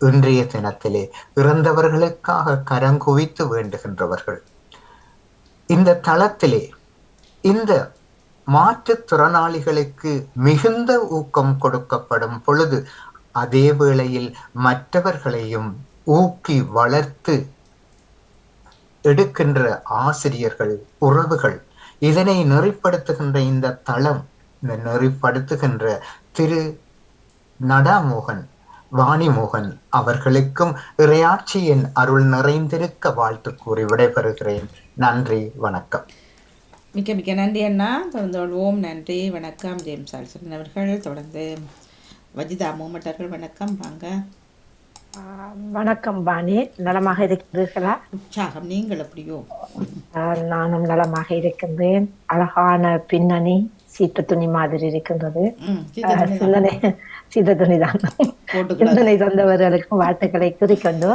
Speaker 4: இன்றைய தினத்திலே இறந்தவர்களுக்காக கரங்குவித்து வேண்டுகின்றவர்கள். இந்த தளத்திலே இந்த மாற்றுத்திறனாளிகளுக்கு மிகுந்த ஊக்கம் கொடுக்கப்படும் பொழுது அதே வேளையில் மற்றவர்களையும் ஊக்கி வளர்த்து எடுக்கின்ற ஆசிரியர்கள், உறவுகள், இதனை நெறிப்படுத்துகின்ற இந்த தளம், இந்த நெறிப்படுத்துகின்ற திரு நடாமோகன், வாணிமோகன் அவர்களுக்கும் இறையாட்சியின் அருள் நிறைந்திருக்க வாழ்த்து கூறி விடைபெறுகிறேன். நன்றி, வணக்கம்.
Speaker 1: மிக்க மிக்க நன்றி அண்ணா. தொடர்ந்து கொள்வோம். நன்றி, வணக்கம். ஜேம்ஸ் ஆல்சன் அவர்கள். தொடர்ந்து வஜிதா மூமட்டர்கள். வணக்கம், வாங்க.
Speaker 5: வணக்கம் பாணி, நலமாக இருக்கிறீர்களா?
Speaker 1: உற்சாகம், நீங்கள் எப்படியோ?
Speaker 5: நானும் நலமாக இருக்கின்றேன். அழகான பின்னணி சீத்த துணி மாதிரி இருக்கின்றது. சீத்த துணிதான். சிந்தனை தந்தவர்களுக்கும் வாழ்த்துக்களை குறிக்கொண்டு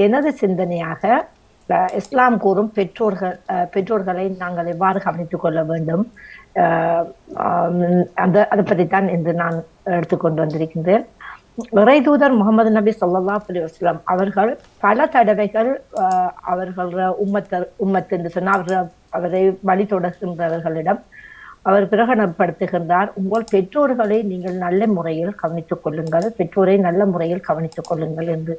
Speaker 5: எனது சிந்தனையாக இஸ்லாம் கூறும் பெற்றோர்களை நாங்கள் எவ்வாறு கவனித்துக் கொள்ள வேண்டும், அதை பற்றித்தான் இன்று நான் எடுத்துக்கொண்டு வந்திருக்கின்றேன். இறைதூதர் முகமது நபி ஸல்லல்லாஹு அலைஹி வஸல்லம் அவர்கள் பல தடவைகள் அவர்கள் உம்மத் என்று சொன்னால் அவரை வழி தொடர்கின்றவர்களிடம் அவர் பிரகடனப்படுத்துகின்றார், உங்கள் பெற்றோர்களை நீங்கள் நல்ல முறையில் கவனித்துக் கொள்ளுங்கள், பெற்றோரை நல்ல முறையில் கவனித்துக் கொள்ளுங்கள் என்று.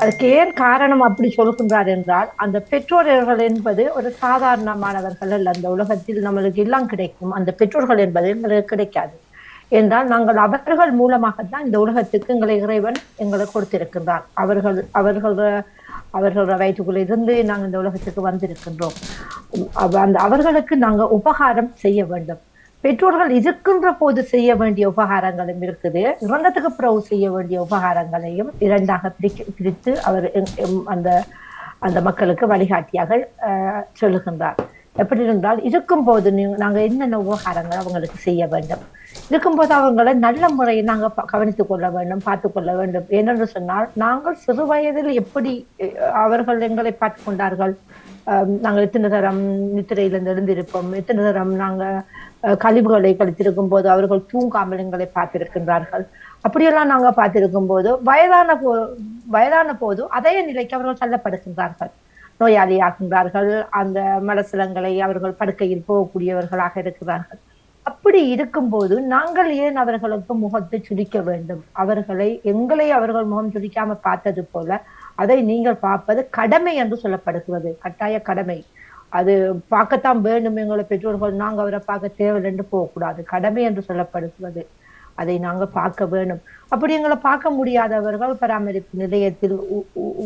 Speaker 5: அதுக்கு ஏன் காரணம் அப்படி சொல்கின்றார் என்றால், அந்த பெற்றோர்கள் என்பது ஒரு சாதாரணமானவர்கள் அல்ல. அந்த உலகத்தில் நம்மளுக்கு எல்லாம் கிடைக்கும், அந்த பெற்றோர்கள் என்பது எங்களுக்கு கிடைக்காது. என்றால் நாங்கள் அவர்கள் மூலமாகத்தான் இந்த உலகத்துக்கு எங்களை இறைவன் எங்களை கொடுத்திருக்கின்றார். அவர்களோட வயிற்றுக்குள்ள இருந்து நாங்கள் இந்த உலகத்துக்கு வந்திருக்கின்றோம். அவர்களுக்கு நாங்கள் உபகாரம் செய்ய வேண்டும். பெற்றோர்கள் இருக்கின்ற போது செய்ய வேண்டிய உபகாரங்களும் இருக்குது, இறந்ததுக்கு பிறகு செய்ய வேண்டிய உபகாரங்களையும் இரண்டாக பிரித்து அவர் அந்த அந்த மக்களுக்கு வழிகாட்டியாக சொல்லுகின்றார். எப்படி இருந்தால் இருக்கும் போது நாங்க என்னென்ன உபகாரங்கள் அவங்களுக்கு செய்ய வேண்டும், இருக்கும்போது அவங்களை நல்ல முறையில் நாங்க கவனித்துக் கொள்ள வேண்டும், பார்த்து கொள்ள வேண்டும். ஏனென்று சொன்னால் நாங்கள் சிறு வயதில் எப்படி அவர்கள் எங்களை பார்த்து கொண்டார்கள், நாங்கள் எத்தனை தரம் நித்திரையிலிருந்து எழுந்திருப்போம், எத்தனை தரம் நாங்க கழிவுகளை கழித்திருக்கும் போது அவர்கள் தூங்காமல் எங்களை பார்த்திருக்கின்றார்கள். அப்படியெல்லாம் நாங்க பார்த்திருக்கும் போது வயதான போது அதே நிலைக்கு அவர்கள் தள்ளப்படுகின்றார்கள், நோயாளியாகின்றார்கள், அந்த மலசலங்களை அவர்கள் படுக்கையில் போகக்கூடியவர்களாக இருக்கிறார்கள். அப்படி இருக்கும்போது நாங்கள் ஏன் அவர்களுக்கு முகத்தை சுடிக்க வேண்டும்? எங்களை அவர்கள் முகம் சுடிக்காம பார்த்தது போல அதை நீங்கள் பார்ப்பது கடமை என்று சொல்லப்படுகிறது, கட்டாய கடமை. அது பார்க்கத்தான் வேண்டும் எங்களை பெற்றோர்கள், நாங்க அவரை பார்க்க தேவையில்லை என்று போகக்கூடாது, கடமை என்று சொல்லப்படுகிறது. அதை நாங்க பார்க்க வேண்டும். அப்படி எங்களை பார்க்க முடியாதவர்கள் பராமரிப்பு நிலையத்தில்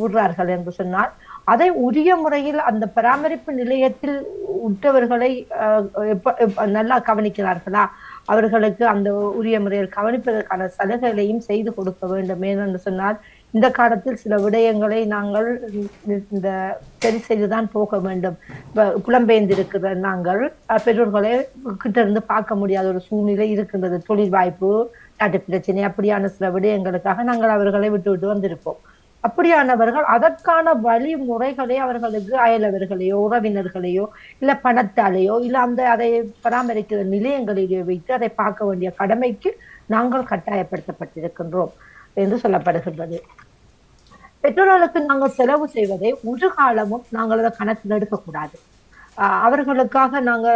Speaker 5: விடுறார்கள் என்று சொன்னால் அதை உரிய முறையில் அந்த பராமரிப்பு நிலையத்தில் உற்றவர்களை நல்லா கவனிக்கிறார்களா, அவர்களுக்கு அந்த உரிய முறையில் கவனிப்பதற்கான சலுகைகளையும் செய்து கொடுக்க வேண்டும். ஏனென்று சொன்னால் இந்த காலத்தில் சில விடயங்களை நாங்கள் இந்த சரி செய்துதான் போக வேண்டும். புலம்பெயர்ந்திருக்கிற நாங்கள் பெற்றோர்களை கிட்ட இருந்து பார்க்க முடியாத ஒரு சூழ்நிலை இருக்கின்றது, தொழில் வாய்ப்பு, நாட்டு பிரச்சனை, அப்படியான சில விடயங்களுக்காக நாங்கள் அவர்களை விட்டு வந்திருப்போம். அப்படியானவர்கள் அதற்கான வழிமுறைகளை அவர்களுக்கு அயலவர்களையோ உறவினர்களையோ இல்ல பணத்தாலேயோ இல்ல அதை பராமரிக்கிற நிலையங்களிலேயோ வைத்து அதை பார்க்க வேண்டிய கடமைக்கு நாங்கள் கட்டாயப்படுத்தப்பட்டிருக்கின்றோம் என்று சொல்லப்படுகின்றது. பெற்றோர்களுக்கு நாங்கள் செலவு செய்வதை ஒரு காலமும் நாங்கள் அதை கணக்கில் எடுக்கக்கூடாது. அவர்களுக்காக நாங்க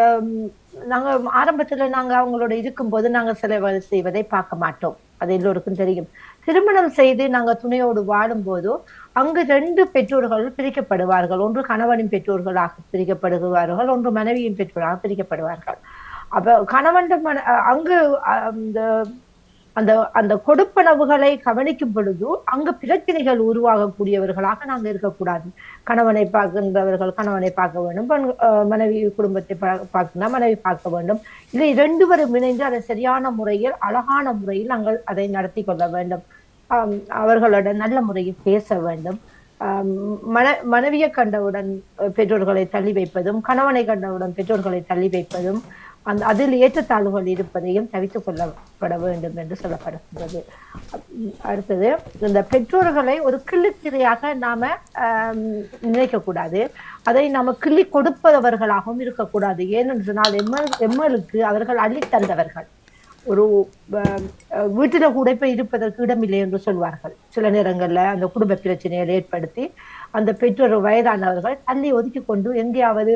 Speaker 5: ஆரம்பத்துல நாங்க அவங்களோட இருக்கும்போது நாங்க செலவு செய்வதை பார்க்க மாட்டோம், அது எல்லோருக்கும் தெரியும். திருமணம் செய்து நாங்க துணையோடு வாழும் போது அங்கு 2 பெற்றோர்கள் பிரிக்கப்படுவார்கள், ஒன்று கணவனின் பெற்றோர்களாக பிரிக்கப்படுவார்கள், ஒன்று மனைவியின் பெற்றோராக பிரிக்கப்படுவார்கள். அப்ப கணவன் அங்கு அந்த அந்த கொடுப்பனவுகளை கவனிக்கும் பொழுது அங்கு பிரச்சனைகள் உருவாகக்கூடியவர்களாக நாங்கள் இருக்கக்கூடாது. கணவனை பார்க்கின்றவர்கள் கணவனை பார்க்க வேண்டும், மனைவி குடும்பத்தை பார்க்கின்ற மனைவி பார்க்க வேண்டும். இதை 2 பேரும் இணைந்து அதை சரியான முறையில் அழகான முறையில் நாங்கள் அதை நடத்தி கொள்ள வேண்டும். அவர்களோட நல்ல முறையில் பேச வேண்டும். மனைவியை கண்டவுடன் பெற்றோர்களை தள்ளி வைப்பதும் கணவனை கண்டவுடன் பெற்றோர்களை தள்ளி வைப்பதும் அதில் ஏற்றத்தாழ்வுகள் இருப்பதையும் தவித்துக் கொள்ளப்பட வேண்டும் என்று சொல்லப்படுகிறது. அடுத்தது, இந்த பெற்றோர்களை ஒரு கிள்ளிக்கிரையாக நாம நினைக்கக்கூடாது, அதை நாம கிள்ளி கொடுப்பவர்களாகவும் இருக்கக்கூடாது. ஏனென்று சொன்னால் எம்மளுக்கு அவர்கள் அள்ளித்தந்தவர்கள். ஒரு வீட்டில கூட இப்ப இருப்பதற்கு இடமில்லை என்று சொல்வார்கள். சில நேரங்கள்ல அந்த குடும்ப பிரச்சனைகளை ஏற்படுத்தி அந்த பெற்றோர் வயதானவர்கள் தள்ளி ஒதுக்கி கொண்டு எங்கேயாவது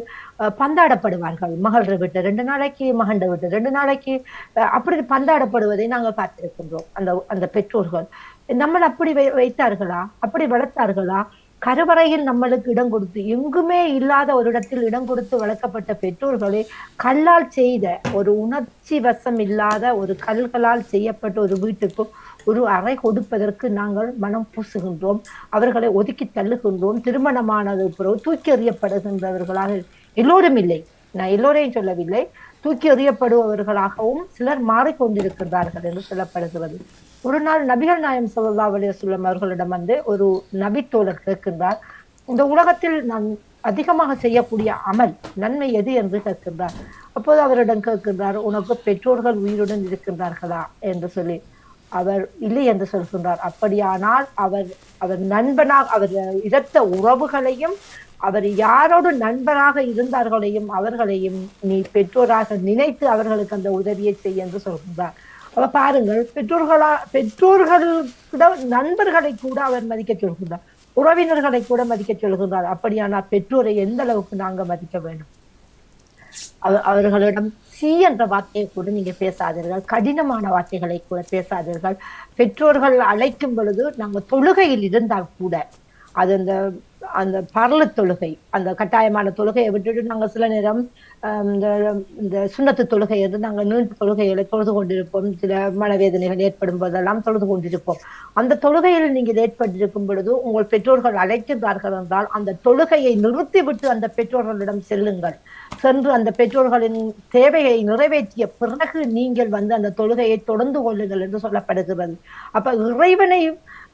Speaker 5: பந்தாடப்படுவார்கள். மகள் விட்டு 2 நாளைக்கு, மகண்ட விட்டு 2 நாளைக்கு, அப்படி பந்தாடப்படுவதை நாங்கள் பார்த்திருக்கின்றோம். அந்த பெற்றோர்கள் நம்மளை அப்படி வைத்தார்களா, அப்படி வளர்த்தார்களா? கருவறையில் நம்மளுக்கு இடம் கொடுத்து, எங்குமே இல்லாத ஒரு இடத்தில் இடம் கொடுத்து வளர்க்கப்பட்ட பெற்றோர்களை கல்லால் செய்த, ஒரு உணர்ச்சி வசம் இல்லாத ஒரு கல்களால் செய்யப்பட்ட ஒரு வீட்டுக்கு ஒரு அறை கொடுப்பதற்கு நாங்கள் மனம் பூசுகின்றோம், அவர்களை ஒதுக்கி தள்ளுகின்றோம். திருமணமானது பிறகு தூக்கி எறியப்படுகின்றவர்களாக எல்லோரும் இல்லை, நான் எல்லோரையும் சொல்லவில்லை, தூக்கி எறியப்படுபவர்களாகவும் சிலர் மாறிக்கொண்டிருக்கின்றார்கள் என்று சொல்லப்படுகிறது. ஒரு நாள் நபிகள் நாயகம் ஸல்லல்லாஹு அலைஹி வஸல்லம் அவர்களிடம் ஒரு நபித்தோழர் கேட்கின்றார், இந்த உலகத்தில் நான் அதிகமாக செய்யக்கூடிய அமல் நன்மை எது என்று கேட்கின்றார். அப்போது அவரிடம் கேட்கின்றார், உனக்கு பெற்றோர்கள் உயிருடன் இருக்கின்றார்களா என்று சொல்லி. அவர் இல்லை என்று சொல்கின்றார். அப்படியானால் அவர் நண்பனாக, அவர் இரத்த உறவுகளையும் அவர் யாரோடு நண்பராக இருந்தார்களையும் அவர்களையும் நீ பெற்றோராக நினைத்து அவர்களுக்கு அந்த உதவியை செய்ய என்று சொல்கின்றார். அவ பாருங்கள், பெற்றோர்கள் நண்பர்களை கூட அவர் மதிக்க சொல்கின்றார், உறவினர்களை கூட மதிக்க சொல்கின்றார். அப்படியானால் பெற்றோரை எந்த அளவுக்கு நாங்க மதிக்க வேண்டும்? அவர்களிடம் சி என்ற வார்த்தையை கூட நீங்க பேசாதீர்கள், கடினமான வார்த்தைகளை கூட பேசாதீர்கள். பெற்றோர்கள் அழைக்கும் பொழுது நாங்க தொழுகையில் இருந்தால் கூட அது அந்த அந்த பரல தொழுகை, அந்த கட்டாயமான தொழுகையை விட்டுட்டு நாங்க சில நேரம் இந்த இந்த சுண்ணத்து தொழுகை என்று நாங்கள் நீண்ட தொழுகைகளை தொழுது கொண்டிருப்போம். சில மனவேதனைகள் ஏற்படும் போதெல்லாம் தொழுது கொண்டிருப்போம். அந்த தொழுகையில் நீங்கள் ஏற்பட்டிருக்கும் பொழுது உங்கள் பெற்றோர்கள் அழைக்கின்றார்கள் என்றால் அந்த தொழுகையை நிறுத்திவிட்டு அந்த பெற்றோர்களிடம் செல்லுங்கள். சென்று அந்த பெற்றோர்களின் தேவையை நிறைவேற்றிய பிறகு நீங்கள் வந்து அந்த தொழுகையை தொடர்ந்து கொள்ளுங்கள் என்று சொல்லப்படுகிறது. அப்ப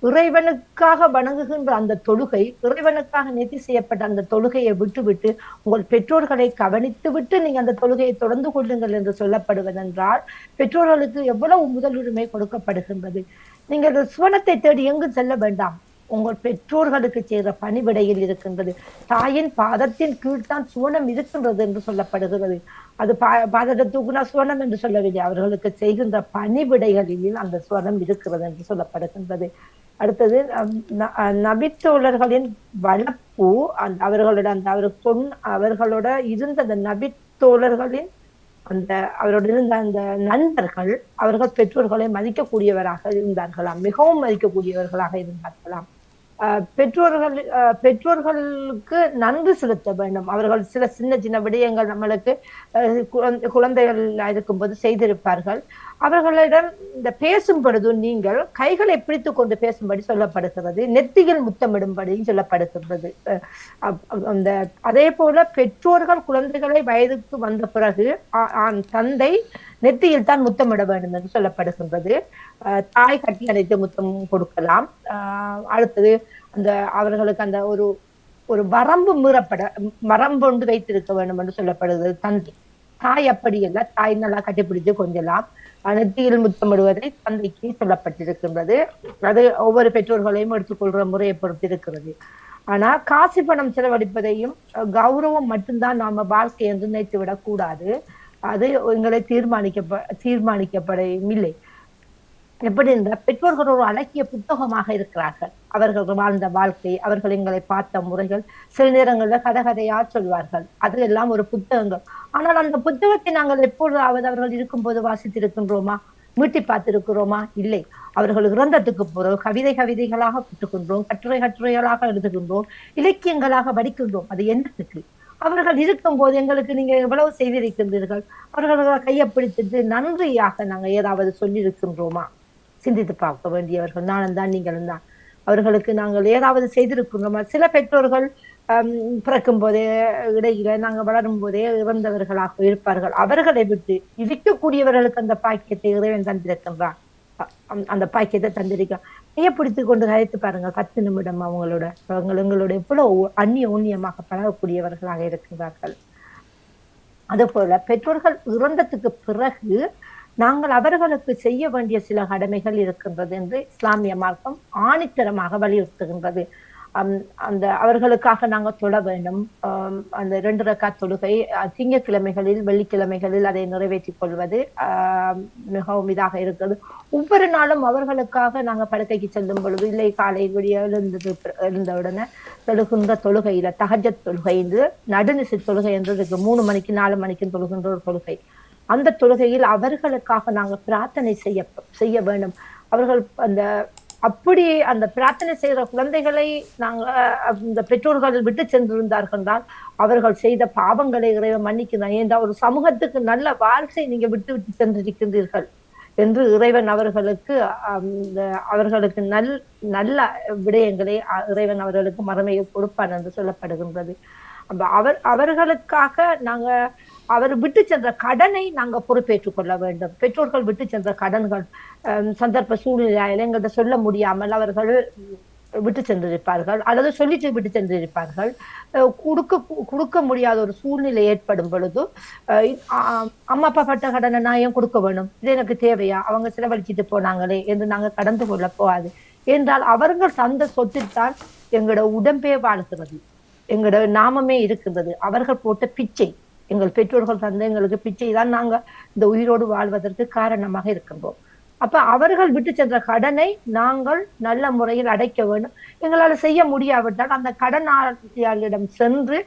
Speaker 5: இறைவனுக்காக வணங்குகின்ற அந்த தொழுகை, இறைவனுக்காக நிதி செய்யப்பட்ட அந்த தொழுகையை விட்டுவிட்டு உங்கள் பெற்றோர்களை கவனித்து விட்டு நீங்க அந்த தொழுகையை தொடர்ந்து கொள்ளுங்கள் என்று சொல்லப்படுவதென்றால் பெற்றோர்களுக்கு எவ்வளவு முதலுரிமை கொடுக்கப்படுகின்றது. நீங்கள் சுவனத்தை தேடி எங்கு செல்ல வேண்டாம், உங்கள் பெற்றோர்களுக்கு செய்கிற பணிவிடையில் இருக்கின்றது. தாயின் பாதத்தின் கீழ்தான் சுவனம் இருக்கின்றது என்று சொல்லப்படுகிறது. அது பாதத்தை தூக்குனா சுவனம் என்று சொல்லவில்லை, அவர்களுக்கு செய்கின்ற பணிவிடைகளில் அந்த சுவனம் இருக்கிறது என்று சொல்லப்படுகின்றது. அடுத்தது நபித்தோழர்களின் வளர்ப்பு, அவர்களோட அந்த அவர்களோட இருந்த அந்த நபித்தோழர்களின் அந்த அவரோட இருந்த அந்த நண்பர்கள் அவர்கள் பெற்றோர்களை மதிக்கக்கூடியவராக இருந்தார்களாம், மிகவும் மதிக்கக்கூடியவர்களாக இருந்தார்களாம். பெற்றோர்களுக்கு நன்றி செலுத்த வேண்டும். அவர்கள் சில சின்ன சின்ன விடயங்கள் நம்மளுக்கு குழந்தைகள் இருக்கும்போது செய்திருப்பார்கள். அவர்களிடம் இந்த பேசும் பொழுது நீங்கள் கைகளை பிடித்து கொண்டு பேசும்படி சொல்லப்படுகிறது, நெத்தியில் முத்தமிடும்படி சொல்லப்படுகின்றது. அந்த அதே போல பெற்றோர்கள் குழந்தைகளை வயதுக்கு வந்த பிறகு தந்தை நெத்தியில் தான் முத்தமிட வேண்டும் என்று சொல்லப்படுகின்றது. தாய் கட்டி அணைத்து முத்தம் கொடுக்கலாம். அடுத்தது அந்த அவர்களுக்கு அந்த ஒரு வரம்பு வரம்பொண்டு வைத்திருக்க வேண்டும் என்று சொல்லப்படுகிறது தந்தை. தாய் அப்படி அல்ல, தாய் நல்லா கட்டிப்பிடித்து கொஞ்சலாம். நெத்தியில் முத்தமிடுவதை தந்தைக்கு சொல்லப்பட்டிருக்கின்றது. அது ஒவ்வொரு பெற்றோர்களையும் எடுத்துக்கொள்கிற முறையை பொறுத்து இருக்கிறது. ஆனா காசு பணம் செலவழிப்பதையும் கௌரவம் மட்டும்தான் நாம வாழ்க்கை என்று நினைத்து விடக் கூடாது. அது எங்களை தீர்மானிக்கப்படவும் இல்லை. எப்படி என்றால் பெற்றோர்கள் ஒரு அழகிய புத்தகமாக இருக்கிறார்கள். அவர்கள் வாழ்ந்த வாழ்க்கை, அவர்கள் எங்களை பார்த்த முறைகள், சில நேரங்களில் கதையா சொல்வார்கள். அது எல்லாம் ஒரு புத்தகங்கள். ஆனால் அந்த புத்தகத்தை நாங்கள் எப்பொழுதாவது அவர்கள் இருக்கும்போது வாசித்திருக்கின்றோமா, மீட்டி பார்த்திருக்கிறோமா? இல்லை. அவர்கள் இறந்ததுக்கு பிறகு கவிதைகளாக பெற்றுக்கின்றோம், கட்டுரைகளாக எழுதுகின்றோம், இலக்கியங்களாக படிக்கின்றோம். அது என்னத்துக்கு? அவர்கள் இருக்கும் போது எங்களுக்கு நீங்க எவ்வளவு செய்திருக்கின்றீர்கள், அவர்கள் கையை பிடித்துட்டு நன்றியாக நாங்க ஏதாவது சொல்லி இருக்கின்றோமா? சிந்தித்து பார்க்க வேண்டியவர்கள் நானும் தான், நீங்களும் தான். அவர்களுக்கு நாங்கள் ஏதாவது செய்திருக்கின்றோமா? சில பெற்றோர்கள் பிறக்கும் போதே இடையில நாங்க வளரும் போதே இறந்தவர்களாக இருப்பார்கள். அவர்களை விட்டு இருக்கக்கூடியவர்களுக்கு அந்த பாக்கியத்தை இறைவன் தந்திருக்கின்றான். அந்த பாக்கியத்தை தந்திருக்க கையை பிடித்து கொண்டு கதைத்து பாருங்க 10 நிமிடம். எங்களோட எவ்வளவு அந்நியமாக பழகக்கூடியவர்களாக இருக்கிறார்கள். அதுபோல பெற்றோர்கள் இறந்ததுக்கு பிறகு நாங்கள் அவர்களுக்கு செய்ய வேண்டிய சில கடமைகள் இருக்கின்றது என்று இஸ்லாமிய மார்க்கம் ஆணித்தரமாக வலியுறுத்துகின்றது. அந்த அவர்களுக்காக நாங்கள் தொழ வேண்டும். அந்த 2 ரக்காத் தொழுகை திங்கட்கிழமைகளில் வெள்ளிக்கிழமைகளில் அதை நிறைவேற்றிக் கொள்வது மிகவும் இதாக இருக்கிறது. ஒவ்வொரு நாளும் அவர்களுக்காக நாங்கள் படுக்கைக்கு செல்லும் பொழுது, இல்லை காலை விடிய எழுந்தவுடனே தொழுகின்ற தொழுகையில தஹஜ்ஜத் தொழுகை என்று நடுநிசி தொழுகை என்று இருக்கு. 3 மணிக்கு 4 மணிக்கு தொழுகின்ற ஒரு தொழுகை. அந்த தொழுகையில் அவர்களுக்காக நாங்கள் பிரார்த்தனை செய்ய வேண்டும். அவர்கள் அந்த பிரார்த்தனை செய்கிற குழந்தைகளை அந்த பெற்றோர்கள் விட்டு சென்றிருந்தார்கள் என்றால் அவர்கள் செய்த பாவங்களை இறைவன் மன்னிக்கிறான். ஏன்டா ஒரு சமூகத்துக்கு நல்ல வாழ்க்கை நீங்க விட்டு சென்றிருக்கின்றீர்கள் என்று இறைவன் அவர்களுக்கு நல்ல விடயங்களை இறைவன் அவர்களுக்கு மறுமையை கொடுப்பான் என்று சொல்லப்படுகின்றது. அவர்களுக்காக நாங்க அவர் விட்டு சென்ற கடனை நாங்க பொறுப்பேற்றுக் கொள்ள வேண்டும். பெற்றோர்கள் விட்டு சென்ற கடன்கள் சந்தர்ப்ப சூழ்நிலையில எங்கள்கிட்ட சொல்ல முடியாமல் அவர்கள் விட்டு சென்றிருப்பார்கள், அல்லது சொல்லிட்டு விட்டு சென்றிருப்பார்கள். கொடுக்க முடியாத ஒரு சூழ்நிலை ஏற்படும் பொழுது அம்மா அப்பா பட்ட கடனை நான் ஏன் கொடுக்க வேணும், இது எனக்கு தேவையா, அவங்க செலவழிச்சிட்டு போனாங்களே என்று நாங்க கடந்து கொள்ள போகாது. என்றால் அவர்கள் தந்த சொத்தில்தான் எங்களோட உடம்பே வாழ்கிறது, எங்களோட நாமமே இருக்கின்றது. அவர்கள் போட்ட பிச்சை, எங்கள் பெற்றோர்கள் தந்த எங்களுக்கு பிச்சை தான் நாங்க இந்த உயிரோடு வாழ்வதற்கு காரணமாக இருக்கின்றோம். அப்ப அவர்கள் விட்டு சென்ற கடனை நாங்கள் நல்ல முறையில் அடைக்க வேண்டும். எங்களால் செய்ய முடியாவிட்டால் அந்த கடனாளியிடம் சென்று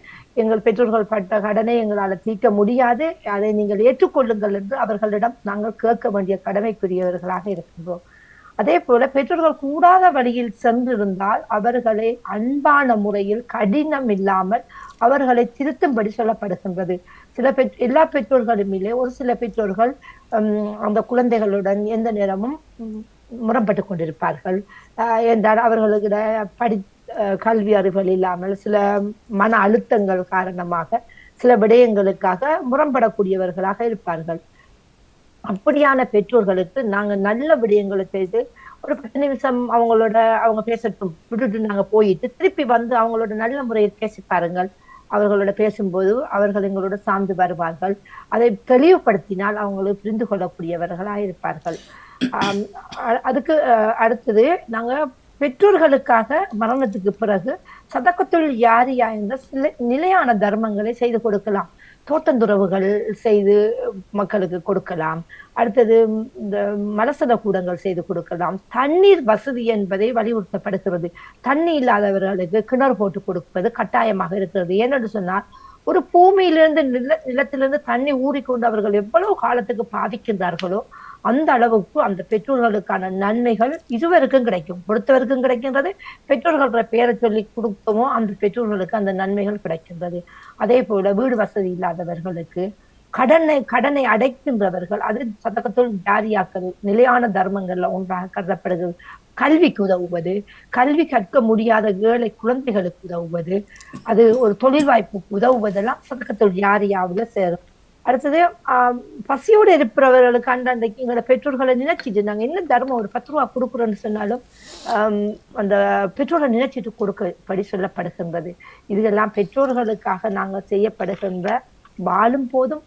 Speaker 5: எங்கள் பெற்றோர்கள் பட்ட கடனை எங்களால் தீர்க்க முடியாது, அதை நீங்கள் ஏற்றுக்கொள்ளுங்கள் என்று அவர்களிடம் நாங்கள் கேட்க வேண்டிய கடமைக்குரியவர்களாக இருக்கின்றோம். அதே போல பெற்றோர்கள் கூடாத வழியில் சென்றிருந்தால் அவர்களை அன்பான முறையில் கடினம் இல்லாமல் அவர்களை திருத்தும்படி சொல்லப்படுகின்றது. எல்லா பெற்றோர்களுமிலே ஒரு சில பெற்றோர்கள் அந்த குழந்தைகளுடன் எந்த நேரமும் முரண்பட்டு கொண்டிருப்பார்கள். என்றால் அவர்களுக்கு கல்வி அறிவுகள் இல்லாமல் சில மன அழுத்தங்கள் காரணமாக சில விடயங்களுக்காக முரண்படக்கூடியவர்களாக இருப்பார்கள். அப்படியான பெற்றோர்களுக்கு நாங்க நல்ல விடயங்களை செய்து ஒரு 10 நிமிஷம் அவங்க பேசட்டும் விட்டுட்டு நாங்க போயிட்டு திருப்பி வந்து அவங்களோட நல்ல முறையில் பேசி பாருங்கள். அவர்களோட பேசும்போது அவர்கள் எங்களோட சார்ந்து வருவார்கள். அதை தெளிவுபடுத்தினால் அவங்களுக்கு புரிந்து கொள்ளக்கூடியவர்களாக இருப்பார்கள். அதுக்கு அடுத்தது நாங்க பெற்றோர்களுக்காக மரணத்துக்கு பிறகு சதக்கத்துள் யாரியா என்ற சில நிலையான தர்மங்களை செய்து கொடுக்கலாம். தோட்டந்துறவுகள் செய்து மக்களுக்கு கொடுக்கலாம். அடுத்தது இந்த மலசல கூடங்கள் செய்து கொடுக்கலாம். தண்ணீர் வசதி என்பதை வலியுறுத்தப்படுகிறது. தண்ணி இல்லாதவர்களுக்கு கிணறு போட்டு கொடுப்பது கட்டாயமாக இருக்கிறது. ஏனென்று சொன்னால் ஒரு பூமியிலிருந்து நிலத்திலிருந்து தண்ணி ஊறிக்கொண்டு அவர்கள் எவ்வளவு காலத்துக்கு பாதிக்கின்றார்களோ அந்த அளவுக்கு அந்த பெற்றோர்களுக்கான நன்மைகள் இருவருக்கும் கிடைக்கும். கொடுத்தவருக்கும் கிடைக்கின்றது, பெற்றோர்கள பெயரை சொல்லி கொடுத்தோமோ அந்த பெற்றோர்களுக்கு அந்த நன்மைகள் கிடைக்கின்றது. அதே போல வீடு வசதி இல்லாதவர்களுக்கு கடனை அடைக்கின்றவர்கள் அது சதகத்துள் ஜாரியாக்கள் நிலையான தர்மங்கள்ல ஒன்றாக கருதப்படுகிறது. கல்விக்கு உதவுவது, கல்வி கற்க முடியாத ஏழை குழந்தைகளுக்கு உதவுவது, அது ஒரு தொழில் வாய்ப்புக்கு உதவுவதெல்லாம் சதகத்துள் ஜாரியாவுல சேரும். அடுத்தது பசியோடு இருப்பவர்களுக்கு அன்றைக்கு எங்களோட பெற்றோர்களை நினைச்சிட்டு நாங்க என்ன தர்மம் ஒரு 10 ரூபா கொடுக்குறோன்னு சொன்னாலும் அந்த பெற்றோரை நினைச்சிட்டு கொடுக்கப்படி சொல்லப்படுகின்றது. இதெல்லாம் பெற்றோர்களுக்காக நாங்கள் செய்யப்படுகின்ற வாழும் போதும்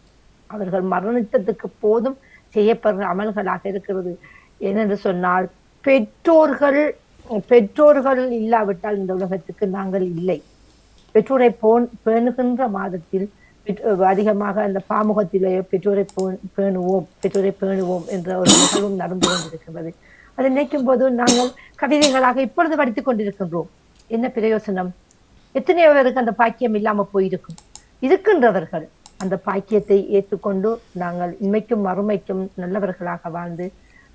Speaker 5: அவர்கள் மரணித்ததுக்கு போதும் செய்யப்படுற அமல்களாக இருக்கிறது. ஏனென்று சொன்னால் பெற்றோர்கள் இல்லாவிட்டால் இந்த உலகத்துக்கு நாங்கள் இல்லை. பெற்றோரை பேணுகின்ற மாதத்தில் அதிகமாக அந்த பாமுகத்திலே பெற்றோரை பேணுவோம் என்ற ஒரு நிகழ்வும் நடந்து கொண்டிருக்கின்றது. அதை நினைக்கும் போது நாங்கள் கவிதைகளாக இப்பொழுது படித்துக் கொண்டிருக்கின்றோம். என்ன பிரயோசனம்? எத்தனையோ பேருக்கு அந்த பாக்கியம் இல்லாம போயிருக்கும். இருக்கின்றவர்கள் அந்த பாக்கியத்தை ஏற்றுக்கொண்டு நாங்கள் இன்மைக்கும் மறுமைக்கும் நல்லவர்களாக வாழ்ந்து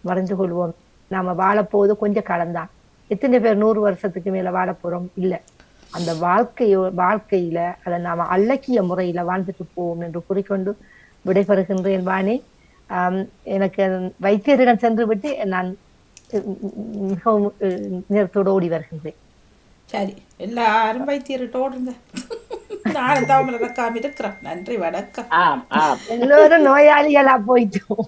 Speaker 5: மறைந்து கொள்வோம். நாம வாழப்போவது கொஞ்ச காலம்தான். எத்தனை பேர் 100 வருஷத்துக்கு மேல வாழ போறோம்? இல்லை. அந்த வாழ்க்கையில அதை நாம அழகிய முறையில வாழ்ந்துட்டு போவோம் என்று கூறிக்கொண்டு விடைபெறுகின்றேன். வாணி, எனக்கு வைத்தியரிடம் சென்று விட்டு நான் மிகவும் நேரத்தோடு ஓடி வருகின்றேன்.
Speaker 1: சரி, எல்லாரும் வைத்தியர்கிட்ட ஓடுங்க. நானும் தாமரை நடக்காம இருக்கிறேன். நன்றி, வணக்கம்.
Speaker 5: எல்லோரும் நோயாளிகளா போயிட்டோம்.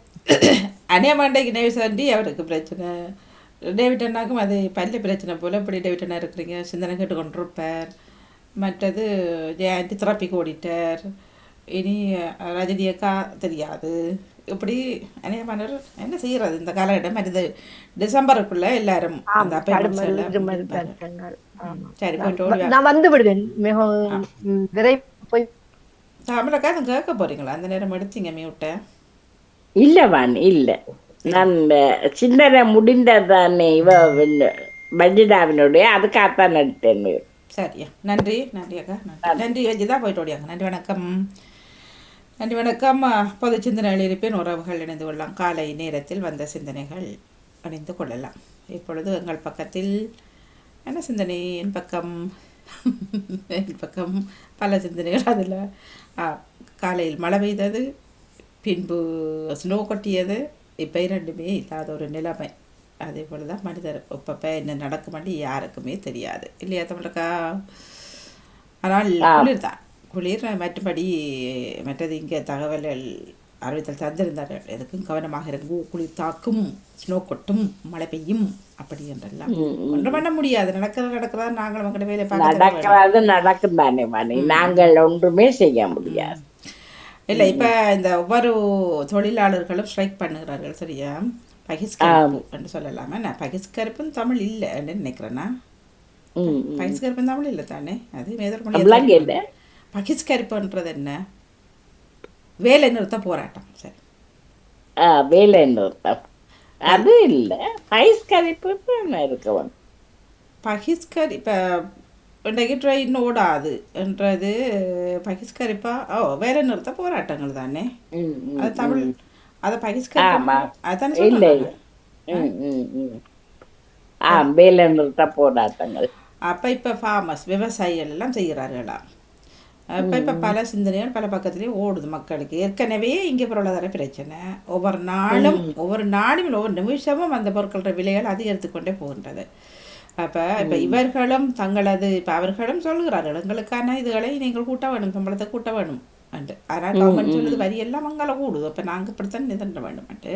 Speaker 1: அநியமாண்டைக்கு நெய்சண்டி அவருக்கு பிரச்சனை, டேவிட் அண்ணாக்கும் அது பல்ல பிரச்சனை போல். இப்படி டேவிட் அண்ணா இருக்கிறீங்க, சிந்தனை கேட்டு கொண்டிருப்பார். மற்றது ஜெயந்தி தெரப்பிக்கு ஓடிட்டார். இனி ரஜினி அக்கா தெரியாது. இப்படி அநேகமானவர் என்ன செய்யறது இந்த காலகட்டம். மற்றது டிசம்பருக்குள்ள எல்லாரும் சரி போயிட்டு
Speaker 5: நான் வந்து விடுவேன். மிகவும் போய்
Speaker 1: தமிழக்கா அது கேட்க போறீங்களா? அந்த நேரம் எடுத்தீங்க மியூட்ட?
Speaker 6: இல்ல வாணி, இல்ல. நான் சிந்தனை முடிந்ததானே இவ பஜிதாவினுடைய அதுக்காகத்தான் எடுத்தேன்.
Speaker 1: சரியா, நன்றி. நன்றி அக்கா, நன்றி வஜிதா. போயிட்டு ஓடியாங்க. நன்றி, வணக்கம். நன்றி, வணக்கம். பொது சிந்தனைகள் இருப்பேன். உறவுகள் இணைந்து கொள்ளலாம். காலை நேரத்தில் வந்த சிந்தனைகள் இணைந்து கொள்ளலாம். இப்பொழுது எங்கள் பக்கத்தில் என்ன சிந்தனை? என் பக்கம் பல சிந்தனைகள். அதில் காலையில் மழை பெய்தது, பின்பு ஸ்னோ கொட்டியது. இப்போ இரண்டுமே இல்லாத ஒரு நிலைமை. அதே போல் தான் மனிதர் இப்பப்போ என்ன நடக்குமாண்டி யாருக்குமே தெரியாது இல்லையா தமிழக்கா? ஆனால் குளிர் தான், குளிர். மற்றது இங்கே தகவல்கள் அறிவித்தல் தந்திருந்தார்கள். எதுக்கும் கவனமாக இருக்கும். குளிர் தாக்கும், ஸ்னோ கொட்டும், மழை பெய்யும், அப்படி என்றெல்லாம் ஒன்றும் பண்ண முடியாது. நடக்கிறதா நாங்கள் மக்கள் வேலை
Speaker 6: பார்க்கறது நடக்கும் தானே மணி, நாங்கள் ஒன்றுமே செய்ய முடியாது.
Speaker 1: இல்லை, இப்போ இந்த ஒவ்வொரு தொழிலாளர்களும் ஸ்ட்ரைக் பண்ணுகிறார்கள். சரியா, பகிஷ்கரிப்பு என்று சொல்லலாமா? நான் பகிஷ்கரிப்புன்னு தமிழ் இல்லை நினைக்கிறேன்னா. பகிஷ்கரிப்புன்னு தமிழ் இல்லை தானே? அது மேதர் பகிஷ்கரிப்புன்றது என்ன? வேலை நிறுத்த போராட்டம். சரி,
Speaker 6: வேலை நிறுத்தம் அது இல்லை, பகிஷ்கரிப்பு இருக்கவன்.
Speaker 1: பகிஷ்கரிப்ப இன்றைக்கு ட்ரெயின் ஓடாது என்றது பகிஷ்கரிப்பா? வேலை நிறுத்த போராட்டங்கள் தானே அது தமிழ். அதை பகிஷ்கரிப்பு அதானே சொல்லுவாங்க.
Speaker 6: வேலை நிறுத்த போராட்டங்கள்.
Speaker 1: அப்போ இப்போ ஃபார்மர்ஸ் விவசாயிகள் எல்லாம் செய்கிறார்களாம். அப்போ இப்போ பல சிந்தனைகள் பல பக்கத்துலேயும் ஓடுது மக்களுக்கு. ஏற்கனவே இங்கே பொருளாதார பிரச்சனை, ஒவ்வொரு நாளும் ஒவ்வொரு நிமிஷமும் அந்த பொருட்களோட விலைகள் அதிகரித்து கொண்டே போகின்றது. அப்போ இப்போ இவர்களும் தங்களது இப்போ அவர்களும் சொல்கிறார்கள் எங்களுக்கான இதுகளை நீங்கள் கூட்ட வேணும், சம்பளத்தை கூட்ட வேணும் அண்டு. ஆனால் கவர்மெண்ட் சொல்லுது வரி எல்லாம் அங்கே கூடுது, அப்போ நாங்கள் இப்படித்தான் நிதண்ட வேண்டும் அண்டு.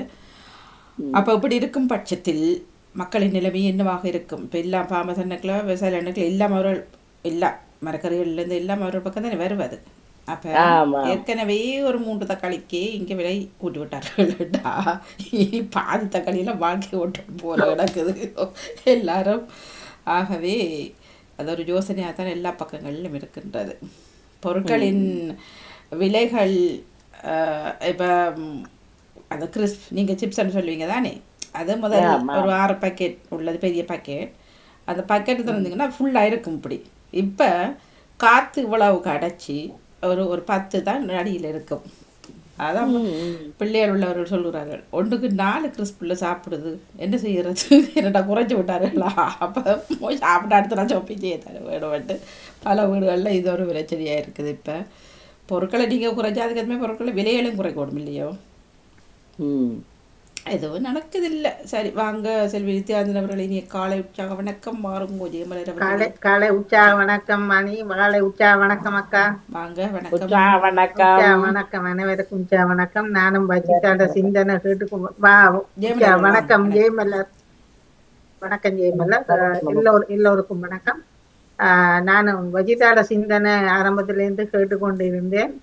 Speaker 1: அப்போ இப்படி இருக்கும் பட்சத்தில் மக்களின் நிலைமை என்னவாக இருக்கும்? இப்போ எல்லாம் பாம்பு சண்ணுக்களோ விவசாய எண்ணுக்களோ எல்லாம் அவர்கள் எல்லா மரக்கறிகள்லேருந்து எல்லாம் அவர்கள் பக்கம் தானே வருவது. அப்போ ஏற்கனவே ஒரு 3 தக்காளிக்கு இங்கே விலை கூட்டி விட்டார்கள்டா, இனி பாதி தக்காளியெல்லாம் வாழ்க்கை ஓட்டம் போல கிடக்குது எல்லாரும். ஆகவே அது ஒரு யோசனையாக தான் எல்லா பக்கங்களிலும் இருக்கின்றது. பொருட்களின் விலைகள் இப்போ அந்த கிறிஸ்ப் நீங்கள் சிப்ஸ்ன்னு சொல்லுவீங்க தானே, அது முதல் ஒரு 6 பாக்கெட் உள்ளது பெரிய பாக்கெட். அந்த பாக்கெட்டு திறந்தீங்கன்னா ஃபுல்லாக இருக்கும். இப்படி இப்போ காற்று இவ்வளவுக்கு அடைச்சி ஒரு 10 தான் அடியில் இருக்கும். அதான் பிள்ளைகள் உள்ளவர்கள் சொல்கிறார்கள் 1க்கு 4 கிறிஸ்பில் சாப்பிடுது, என்ன செய்கிறது, என்னடா குறைச்சி விட்டார்களா? அப்போ சாப்பிட அடுத்த ஷாப்பிங் செய்ய தர வேணும்ட்டு பல வீடுகளில் இது ஒரு பிரச்சனையாக இருக்குது. இப்போ பொருட்களை நீங்கள் குறைச்சா அதுக்கேற்ற பொருட்களை விலைகளையும் குறைக்கணும் இல்லையோ? எதுவும் நடக்குதில்லை. சரி வாங்க செல்வி நித்யானந்தன் அவர்கள் இனிய காலை உற்சாக வணக்கம். மாறுங்கோ ஜெயமலர்
Speaker 7: காலை உற்சாக வணக்கம் மணி. காலை உற்சாக வணக்கம் அக்கா.
Speaker 1: வாங்க வணக்கம்.
Speaker 7: வணக்கம் அனைவருக்கும் உற்சாக வணக்கம். நானும் வஜிதாட சிந்தனை கேட்டு வணக்கம் ஜெயமலர். வணக்கம் ஜெயமலர். எல்லோருக்கும் வணக்கம். நானும் வஜிதாட சிந்தனை ஆரம்பத்திலேருந்து கேட்டுக்கொண்டு இருந்தேன்.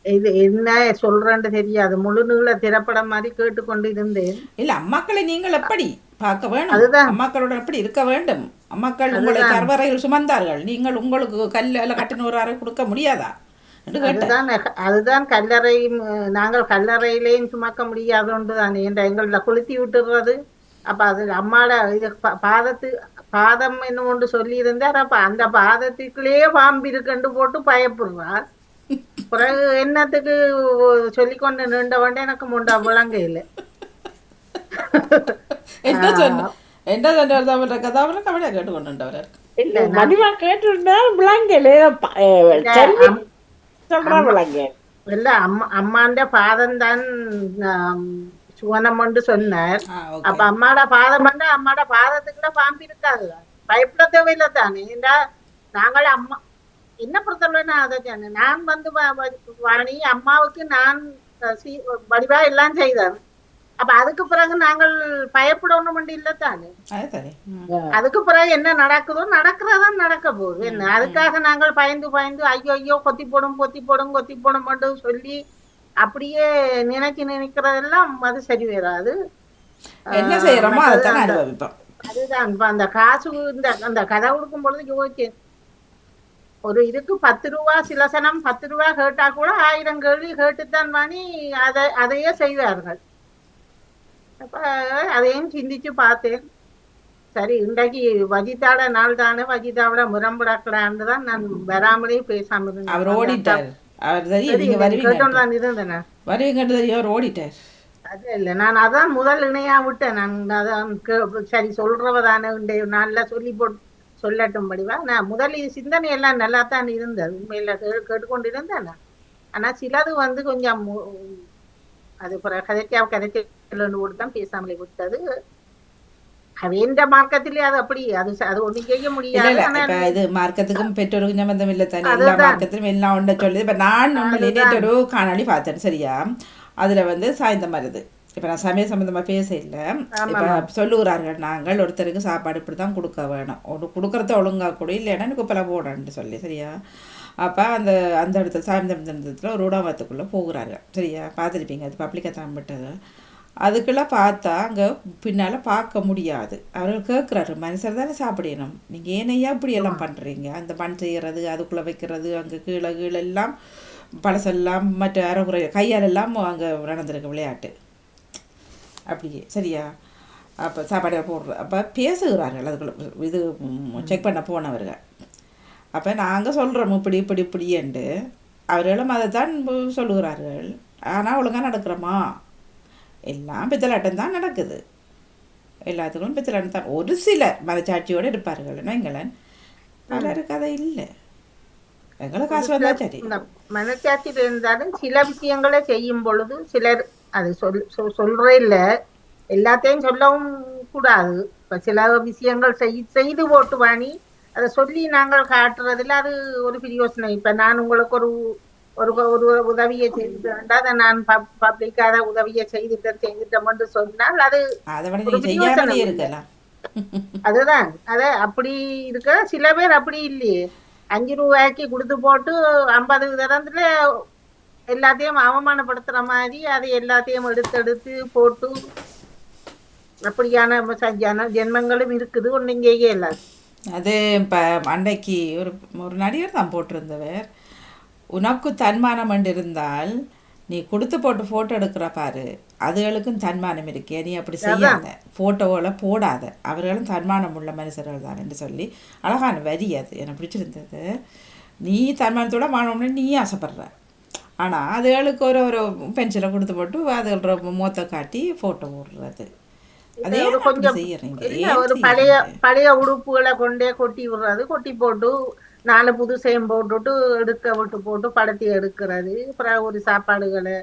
Speaker 7: இது என்ன சொல்றேன்னு தெரியாது, முழு நீள திரைப்படம் மாதிரி கேட்டுக்கொண்டு இருந்தேன்.
Speaker 1: இல்ல அம்மாக்களை நீங்கள் எப்படி பார்க்க வேணும், அதுதான் அம்மாக்களோட எப்படி இருக்க வேண்டும். அம்மாக்கள் உங்களை கர்வறையில் சுமந்தார்கள், நீங்கள் உங்களுக்கு கல்ல கட்டின ஒரு அறை கொடுக்க முடியாதா?
Speaker 7: அதுதான் கல்லறையும் நாங்கள் கல்லறையிலையும் சுமக்க முடியாதோன்று தான் எங்கள கொளுத்தி விட்டுறது. அப்ப அது அம்மாட இது பாதம் என்ன ஒன்று சொல்லி இருந்தார். அப்ப அந்த பாதத்துக்குள்ளேயே பாம்பு இருக்குன்னு போட்டு பயப்படுறார். பிறகு என்னத்துக்கு சொல்லிக்கொண்டு நின்றவன்ட்டு எனக்கு முண்டா விளங்க இல்லை.
Speaker 1: என்ன சொன்ன கதாவில் கவலையா கேட்டுக்கொண்டுவர்
Speaker 6: இல்ல மதிவா கேட்டுருந்தார் விளங்கல சொல்ற விளங்க
Speaker 7: இல்ல. அம்மாண்ட பாதம் தான் சுவனம் என்று சொன்னார். அப்ப அம்மாட பாதம் வந்து அம்மாட பாதத்துக்குள்ள பாம்பு இருக்காது, பயப்பட தேவையில்லை தானே. நாங்களே அம்மா என்ன பொறுத்தவரைன்னா அதை சொன்னேன். நான் வந்து வாணி அம்மாவுக்கு நான் வடிவா எல்லாம் செய்தேன். அப்ப அதுக்கு பிறகு நாங்கள் பயப்படணும் இல்லத்தானே. அதுக்கு பிறகு என்ன நடக்குதோ நடக்கிறதான் நடக்க போகுது. என்ன அதுக்காக நாங்கள் பயந்து ஐயோ கொத்தி போடும் சொல்லி அப்படியே நினைக்கிறதெல்லாம் அது சரி வராது.
Speaker 1: என்ன செய்யறோமோ
Speaker 7: அதுதான் அந்த காசு அந்த கதை கொடுக்கும் பொழுது யோசிச்சேன். ஒரு இதுக்கு 10 ரூபா சில சனம் 10 ரூபா கேட்டா கூட 1000 கேள்வி கேட்டுத்தான் வாணி அதையே செய்வார்கள். அப்ப அதையும் சிந்திச்சு பார்த்தேன். சரி இன்றைக்கு வஜிதாட நாள் தானே, வஜிதாவோட முரம்புடக்கலான்னு தான் நான் வராமலே பேசாம இருந்தேன்.
Speaker 1: அவர் ஓடிட்டார்.
Speaker 7: அது இல்ல நான் அதான் முதல் இணையா விட்டேன். நான் அதான் சரி சொல்றவதானே நல்லா சொல்லி போட்டு சொல்லட்டும் படிவா. நான் முதலில் சிந்தனை எல்லாம் நல்லா தான் இருந்தது, உண்மையில கேட்டுக்கொண்டு இருந்தேன். ஆனா சிலது வந்து கொஞ்சம் அது கதைக்கு தான் பேசாமலே விட்டது. வேண்ட மார்க்கத்திலே அது அப்படி அது ஒண்ணு செய்ய முடியாது.
Speaker 1: இது மார்க்கத்துக்கும் பெற்றோருக்கும் சம்பந்தம் இல்லை தானே, எல்லா மார்க்கத்திலும் எல்லாம் ஒன்றை சொல்லுது. இப்ப நான் ஒரு காணொளி பார்த்தேன் சரியா, அதுல வந்து சாய்ந்தம் வருது. இப்போ நான் சமய சம்மந்தமாக பேச இல்லை. இப்போ சொல்லுகிறார்கள் நாங்கள் ஒருத்தருக்கு சாப்பாடு இப்படி தான் கொடுக்க வேணும், கொடுக்குறத ஒழுங்காக கூட இல்லைன்னா குப்பலை போடான்னு சொல்லி சரியா. அப்போ அந்த இடத்துல சாய்ந்தத்தில் ஒரு உணவகத்துக்குள்ளே போகிறாங்க சரியா, பார்த்துருப்பீங்க, அது பப்ளிக்காக தான் விட்டது. அதுக்கெல்லாம் பார்த்தா அங்கே பின்னால் பார்க்க முடியாது. அவர்கள் கேட்குறாரு மனுஷர் தானே சாப்பிடணும், நீங்கள் ஏனையா இப்படியெல்லாம் பண்ணுறீங்க, அந்த மண் செய்கிறது அதுக்குள்ளே வைக்கிறது அங்கே கீழே எல்லாம் பழசெல்லாம் மற்ற அறகுறை கையால் எல்லாம் அங்கே நடந்திருக்கு விளையாட்டு அப்படியே சரியா. அப்போ சாப்பாடு போடுற அப்போ பேசுகிறார்கள் அதுக்குள்ள இது செக் பண்ண போனவர்கள். அப்போ நாங்கள் சொல்கிறோம் இப்படின்ட்டு அவர்களும் அதை தான் சொல்லுகிறார்கள். ஆனால் ஒழுங்காக நடக்கிறோமா? எல்லாம் பித்தலாட்டம் தான் நடக்குது. எல்லாத்துக்கும் பிரச்சனை தான். ஒரு சிலர் மனச்சாட்சியோடு இருப்பார்கள் எங்களன், பலருக்கு அதை இல்லை. எங்களை காசு வந்தா சரி.
Speaker 7: மனச்சாட்சியில் இருந்தாலும் சில விஷயங்களை செய்யும் பொழுது சிலர் அது சொல்றே இல்ல, எல்லாத்தையும் சொல்லவும் கூடாது. இப்ப சில விஷயங்கள் செய்து போட்டு வாணி அதை சொல்லி நாங்கள் காட்டுறதுல அது ஒரு பிரயோசனம். இப்ப நான் உங்களுக்கு ஒரு ஒரு ஒரு உதவியை செய்துட்டேன், அதை நான் பப்ளிக்காத உதவியை செய்துட்டோம்னு சொன்னால் அது
Speaker 1: இருக்கலாம்.
Speaker 7: அதுதான் அத அப்படி இருக்க. சில பேர் அப்படி இல்லையே, 5 ரூபாய்க்கு கொடுத்து போட்டு 50 தரத்துல எல்லாத்தையும் அவமானப்படுத்துற மாதிரி அதை எல்லாத்தையும் எடுத்து போட்டு அப்படியான ஜென்மங்களும் இருக்குது. ஒண்ணு இங்கேயே இல்லை.
Speaker 1: அது இப்போ அன்னைக்கு ஒரு நடிகர் தான் போட்டிருந்தவர், உனக்கு தன்மானம் இருந்தால் நீ கொடுத்து போட்டு ஃபோட்டோ எடுக்கிற பாரு, அதுகளுக்கும் தன்மானம் இருக்கே, நீ அப்படி செய்யாத, ஃபோட்டோவில் போடாத, அவர்களும் தன்மானம் உள்ள மனுஷர்கள் தான் என்று சொல்லி அழகான வரி. அது எனக்கு பிடிச்சிருந்தது. நீ தன்மானத்தோட மானம்னு நீ ஆசைப்படுற, ஆனால் அதுகளுக்கு ஒரு ஒரு பென்சிலை கொடுத்து போட்டு அதுகளோட மூத்த காட்டி ஃபோட்டோ போடுறது, அதே கொஞ்சம் செய்யறீங்க.
Speaker 7: ஒரு பழைய உடுப்புகளை கொண்டே கொட்டி விடுறது, கொட்டி போட்டு 4 புதுசையும் போட்டுட்டு எடுக்க விட்டு போட்டு படத்தை எடுக்கிறது, அப்புறம் ஒரு சாப்பாடுகளை.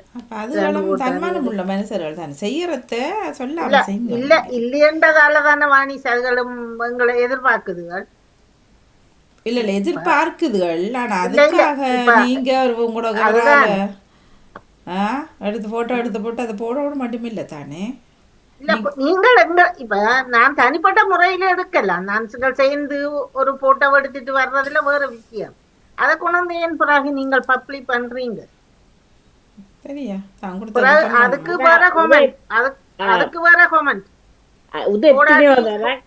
Speaker 1: தன்மானம் உள்ள மனுஷர்கள் தானே செய்யறத சொல்ல
Speaker 7: இல்ல இல்லையன்றதால தானே வாணி சர்களும் எங்களை எதிர்பார்க்குதுகள்.
Speaker 1: இல்ல எதிர்பார்க்குதுகள். ஆனா அதுக்காக நீங்க உங்களோட எடுத்து போட்டோ எடுத்து போட்டு அதை போட மட்டும் இல்லை தானே.
Speaker 7: இல்ல நீங்கள் இப்ப நான் தனிப்பட்ட முறையில எடுக்கலாம், நான் சேர்ந்து ஒரு போட்டோ எடுத்துட்டு வர்றதுல வேற விஷயம். அதை கொண்டு ஏன் பிறகு நீங்கள் பப்ளிக் பண்றீங்க?
Speaker 1: சரியா,
Speaker 7: அதுக்கு வேற கமெண்ட், அதுக்கு வேற கமெண்ட்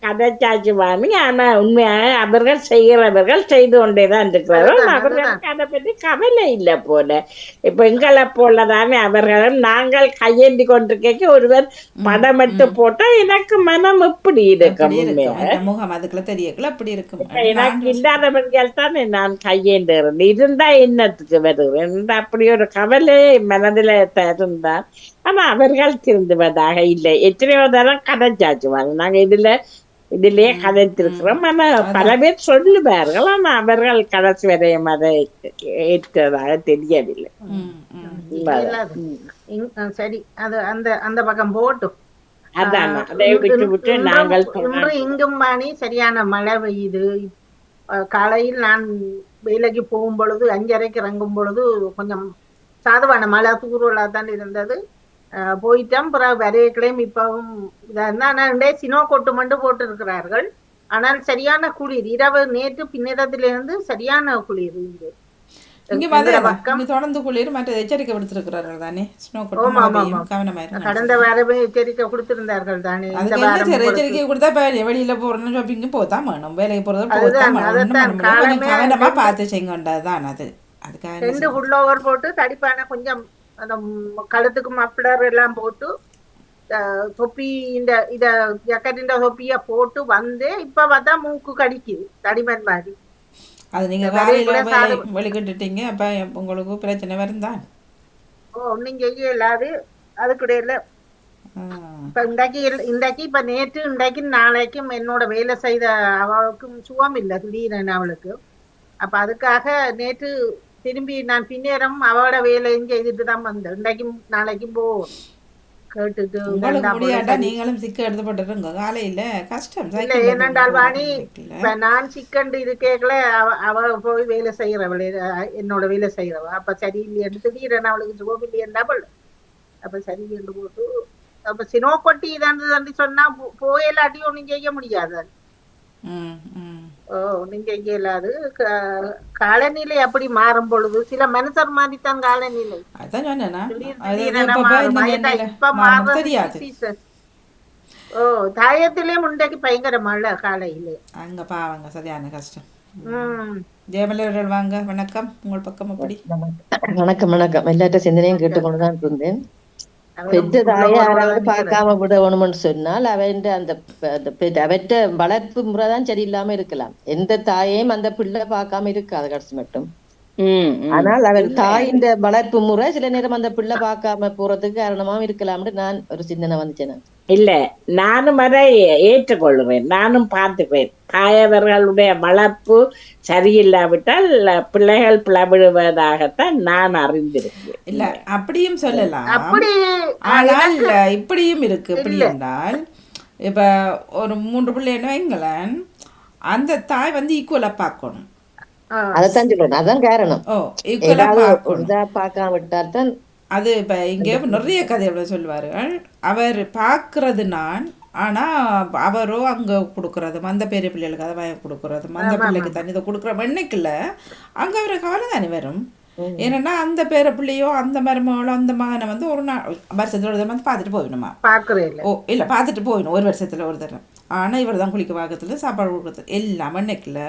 Speaker 6: கதைச்சாச்சு வாமி. ஆனா உண்மையாக அவர்கள் செய்கிறவர்கள் செய்து கொண்டேதான் இருக்கிறார்கள். அவர்களுக்கு அதை பற்றி கவலை இல்லை போல. இப்ப எங்களை போலதானே அவர்களும் நாங்கள் கையேந்தி கொண்டிருக்க ஒருவர் படம் எடுத்து போட்டா எனக்கு மனம் எப்படி இருக்கும்?
Speaker 1: முகம் அதுக்குள்ள தெரியல அப்படி இருக்கும்.
Speaker 6: எனக்கு இல்லாதவர்கள் தானே நான் கையேந்துகிறேன். இருந்தா என்னத்துக்கு வருவேன்? அப்படி ஒரு கவலை மனதில் இருந்தால். ஆனா அவர்கள் திருந்துவதாக இல்லை. எத்தனையோ தரம் கதைச்சாச்சுவாங்க, நாங்க இதுலயே கதைத்திருக்கிறோம். ஆனா பல பேர் சொல்லுவார்கள், ஆனா அவர்கள் கடைசி வரையும் அதை ஏற்கிறதாக தெரியவில்லை.
Speaker 7: சரி, அது அந்த அந்த பக்கம் போட்டும்.
Speaker 6: அதான் அதை விட்டு விட்டு நாங்கள்
Speaker 7: இங்கும் மாணி சரியான மழை பெய்யுது. காலையில் நான் வேலைக்கு போகும் பொழுது 5:30 இறங்கும் பொழுது கொஞ்சம் சாதுவான மழை தூரலா தான் இருந்தது. போயிட்டோம். பிறகு வரையக்கிழையும் இப்பவும் சினோ கொட்டு மட்டும் போட்டு இருக்கிறார்கள். ஆனால் சரியான குளிர், இரவு நேற்று பின்னிடத்திலிருந்து சரியான குளிர்.
Speaker 1: தொடர்ந்து குளிர் மற்ற எச்சரிக்கை விடுத்திருக்கிறார்கள் தானே.
Speaker 7: கடந்த வாரமே எச்சரிக்கை கொடுத்திருந்தார்கள் தானே.
Speaker 1: எச்சரிக்கை கொடுத்தா வெளியில போறோம்னு ஷாப்பிங் போதான் வேணும், வேலைக்கு போறது கவனமா பார்த்து செய்யண்டதுதான். அது அதுக்காக
Speaker 7: 2 புல்லோவர் போட்டு தடிப்பான கொஞ்சம் அந்த கழுத்துக்கு மப்ளர் எல்லாம் போட்டு தொப்பி இத ஜக்கெட்டின் தொப்பிய போட்டு வந்து இப்ப பார்த்தா மூக்கு கடிக்குது தடிமன் மாதிரி.
Speaker 1: அது நீங்க வெளிக்கிட்டுட்டீங்க, அப்ப உங்களுக்கு பிரச்சனை வருந்தான்.
Speaker 7: ஒன்னும் செய்ய இல்லாது அதுக்குடையில இப்ப இன்றைக்கு இப்ப நேற்று இன்றைக்கு நாளைக்கும் என்னோட வேலை செய்த அவளுக்கும் சுகம் இல்லை திடீரென அவளுக்கு. அப்ப அதுக்காக நேற்று திரும்பி நான் பின்னேறம் அவளோட வேலையும் செய்துட்டு தான் வந்தேன். இன்றைக்கும் நாளைக்கும் போவோம் கேட்டுட்டு.
Speaker 1: நீங்களும் சிக்க எடுத்துப்பட்டுருங்க காலையில கஷ்டம்.
Speaker 7: ஏனென்றால் வாணி நான் சிக்கன் இது கேட்கல, அவ போய் வேலை செய்யறவள், என்னோட வேலை செய்யறவ. அப்ப சரி இல்லையன்னு திடீரென அவளுக்கு சுகம் இல்லையா போல. அப்ப சரி என்று போட்டு அப்ப சினோ கொட்டி இதாண்டு சொன்னா போயலாட்டி ஒன்னும் செய்ய முடியாது. நீங்க இங்க இல்லாது காலநிலை அப்படி மாறும் பொழுது சில மனுஷர் மாதிரித்தான் காலநிலை. தாயத்திலே முண்டைக்கு பயங்கர மழை காலையிலே
Speaker 1: அங்க பாவங்க, சரியான கஷ்டம். ஜெயமலர்கள் வாங்க, வணக்கம். உங்கள் பக்கம் அப்படி
Speaker 8: வணக்கம். வணக்கம். எல்லாத்த சிந்தனையும் கேட்டுக்கொண்டுதான் இருந்தேன். பெற்ற தாயை யாராவது பார்க்காம விடணும்னு சொன்னால் அவற்ற வளர்ப்பு முறைதான் சரியில்லாம இருக்கலாம். எந்த தாயையும் அந்த பிள்ளை பார்க்காம இருக்காது கடைசி மட்டும். ஆனால் அவர் தாயின் வளர்ப்பு முறை சில நேரம் அந்த பிள்ளை பார்க்காம போறதுக்கு காரணமாவும் இருக்கலாம்னு நான் ஒரு சிந்தனை வந்துச்சேன்.
Speaker 6: இல்ல, நானும் அதை ஏற்றுக்கொள்கிறேன். நானும் பார்த்துக்கிறேன். தாயவர்களுடைய வளர்ப்பு சரியில்லாவிட்டால் பிள்ளைகள் பிளவிடுவதாகத்தான் நான் அறிந்திருக்கிறேன்.
Speaker 1: இல்ல அப்படியும் சொல்லலாம்.
Speaker 7: அப்படி
Speaker 1: ஆனால் இப்படியும் இருக்கு. எப்படி என்றால் இப்ப ஒரு 3 பிள்ளைன்னு வைங்களேன், அந்த தாய் வந்து ஈக்குவலா பார்க்கணும்.
Speaker 8: அதைத்தான் சொல்றேன். அதான் காரணம்.
Speaker 1: ஈக்குவலா பார்க்கணும்.
Speaker 8: இதா பார்க்காம விட்டால்தான்
Speaker 1: அது இப்போ இங்கே நிறைய கதைகளை சொல்லுவார்கள். அவர் பார்க்கறது நான், ஆனால் அவரோ அங்கே கொடுக்குறதும் அந்த பெரிய பிள்ளைகளுக்கு அதை வாங்கி கொடுக்குறதும் அந்த பிள்ளைக்கு தண்ணி இதை கொடுக்குற எண்ணெய்க்குள்ள அங்கே அவர் கவலை தானே வரும். ஏன்னா அந்த பேர பிள்ளையோ அந்த மருமகளோ அந்த மகனை வந்து ஒரு நாள் வருஷத்துல ஒரு தடவை வந்து பார்த்துட்டு போயிடணுமா? இல்லை பார்த்துட்டு போயிடணும் ஒரு வருஷத்துல ஒரு தடவை. ஆனால் இவர் தான் குளிக்க வாக்கத்துல சாப்பாடு கொடுக்குறது எல்லாம் எண்ணெய்க்குள்ள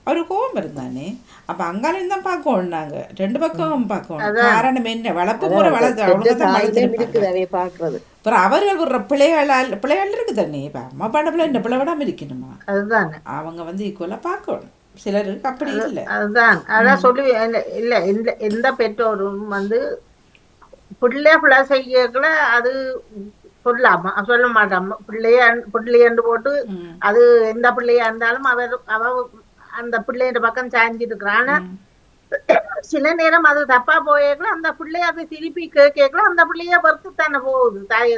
Speaker 1: அவரு கோபம் இருந்தானே. அப்ப அங்காலும் தான் பார்க்கணும். நாங்க 2 பக்கம் பார்க்கணும். காரணம் என்ன? வளர்ப்பு போற வளர்த்து அவ்வளவுதான்
Speaker 8: பாக்குறது.
Speaker 1: அப்புறம் அவர்கள் ஒரு பிள்ளைகள் இருக்கு தானே. இப்ப அம்மா பண்ண பிள்ளை இந்த பிள்ளை விடாம இருக்கணுமா?
Speaker 7: அதுதான்
Speaker 1: அவங்க வந்து ஈக்குவலா பார்க்கணும். சிலருக்கு அப்படி இல்லை.
Speaker 7: அதுதான் அதான் சொல்லி இல்ல எந்த பெற்றோரும் வந்து பிள்ளை செய்யக்குள்ள அது சொல்ல மாட்டாம பிள்ளையண்டு போட்டு அது எந்த பிள்ளையா இருந்தாலும் அவ அந்த பிள்ளையோட பக்கம் சாஞ்சிட்டு இருக்கிறான். ஆனா சில நேரம் அது தப்பா போயேக்கல அந்த பிள்ளைய அதை திருப்பி கேட்கல அந்த பிள்ளைய வறுத்து தானே போகுது தாயை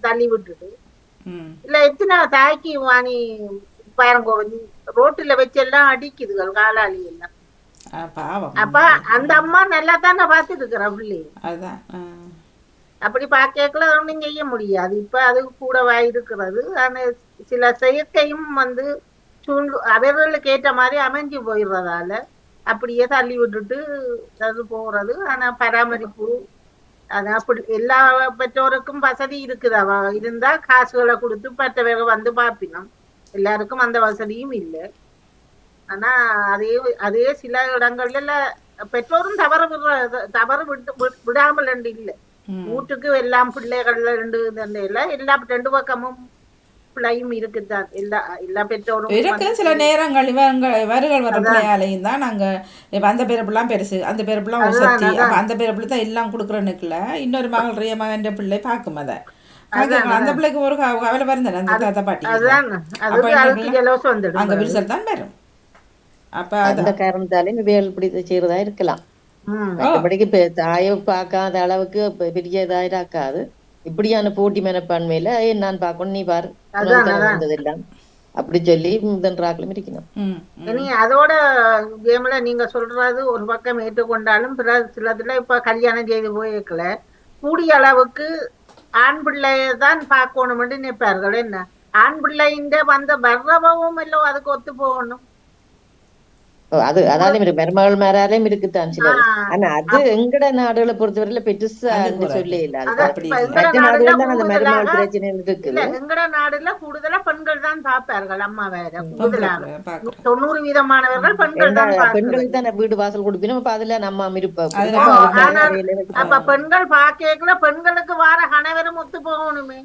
Speaker 7: தள்ளி விட்டுட்டு. இல்ல எத்தனை தாய்க்கு வாணி பாருங்க ரோட்டுல வச்சு எல்லாம் அடிக்குதுகள் காலாளி எல்லாம். அப்ப அந்த அம்மா நல்லா தானே பாத்துட்டு இருக்கிற பிள்ளைய. அப்படி பாக்கல ஒன்றும் செய்ய முடியாது. இப்ப அது கூடவா இருக்கிறது. ஆனா சில செயற்கையும் வந்து அவர்களுக்கு ஏற்ற மாதிரி அமைஞ்சு போயிடுறதால அப்படியே தள்ளி விட்டுட்டு அது போறது. ஆனா பராமரிப்பு அது அப்படி எல்லா பெற்றோருக்கும் வசதி இருக்குது. இருந்தா காசுகளை கொடுத்து மற்றவர்கள் வந்து பார்ப்பினோம். எல்லாருக்கும் அந்த வசதியும் இல்லை. ஆனா அதே சில இடங்கள்ல பெற்றோரும் தவறு விடாமல் இல்லை. வீட்டுக்கு எல்லாம் பிள்ளைகள் எல்லா 2 பக்கமும் பிள்ளையும் இருக்குதான். எல்லா பெற்றோரும்
Speaker 1: இருக்கு. சில நேரங்கள் இவர்கள் வர பிள்ளையாலையும் தான் நாங்க அந்த பேரப்பிள்ளாம் பெருசு அந்த பேரப்பிள்ளாம் ஒசத்தி அந்த பேரப்பிள்ளை தான் எல்லாம் கொடுக்குறனுக்குல இன்னொரு மகள் ரிய மகன் பிள்ளை பார்க்கும். அதை அந்த பிள்ளைக்கு ஒரு கவலை வருந்தேன் அந்த தாத்தா பாட்டி அங்க விரிசல் தான் வரும். அப்ப
Speaker 8: அந்த காரணத்தாலே இவைகள் இப்படி செய்யறதா இருக்கலாம். மற்றபடிக்கு தாயை பார்க்காத அளவுக்கு பெரிய இதாயிருக்காது. இப்படியான போட்டி மனப்பான்மையில நான் பார்க்கணும் நீ பாரு வந்ததெல்லாம் அப்படி சொல்லி முதன்றாக்களும் இருக்கணும்.
Speaker 7: இனி அதோட கேம்ல நீங்க சொல்றது ஒரு பக்கம் ஏற்றுக்கொண்டாலும் சிலதுல இப்ப கல்யாணம் செய்து போயிருக்கல கூடிய அளவுக்கு ஆண் பிள்ளையதான் பார்க்கணும்னு நினைப்பார்கள். என்ன ஆண் பிள்ளைஇந்த வந்த வர்றவும் எல்லாம் அதுக்கு ஒத்து போகணும்.
Speaker 8: அது அதாலும் இருக்கு மருமகள் மேராலையும் இருக்குத்தான் சிலர். ஆனா அது எங்கட நாடுகளை பொறுத்தவரையில பெருசா சொல்லி இல்லாத நாடுகள் தான் அந்த மருமகள் பிரச்சனை இருக்குது.
Speaker 7: எங்கட நாடுல கூடுதலா பெண்கள் தான் பார்ப்பார்கள். அம்மா வேற கூடுதலாக 90% பெண்கள் தான்
Speaker 8: பெண்களுக்கு தான் வீடு வாசல் கொடுப்பினோம். அப்ப அதுல நம்ம இருப்போம்.
Speaker 7: அப்ப பெண்கள் பார்க்கல பெண்களுக்கு வார கணவரும் ஒத்து போகணுமே.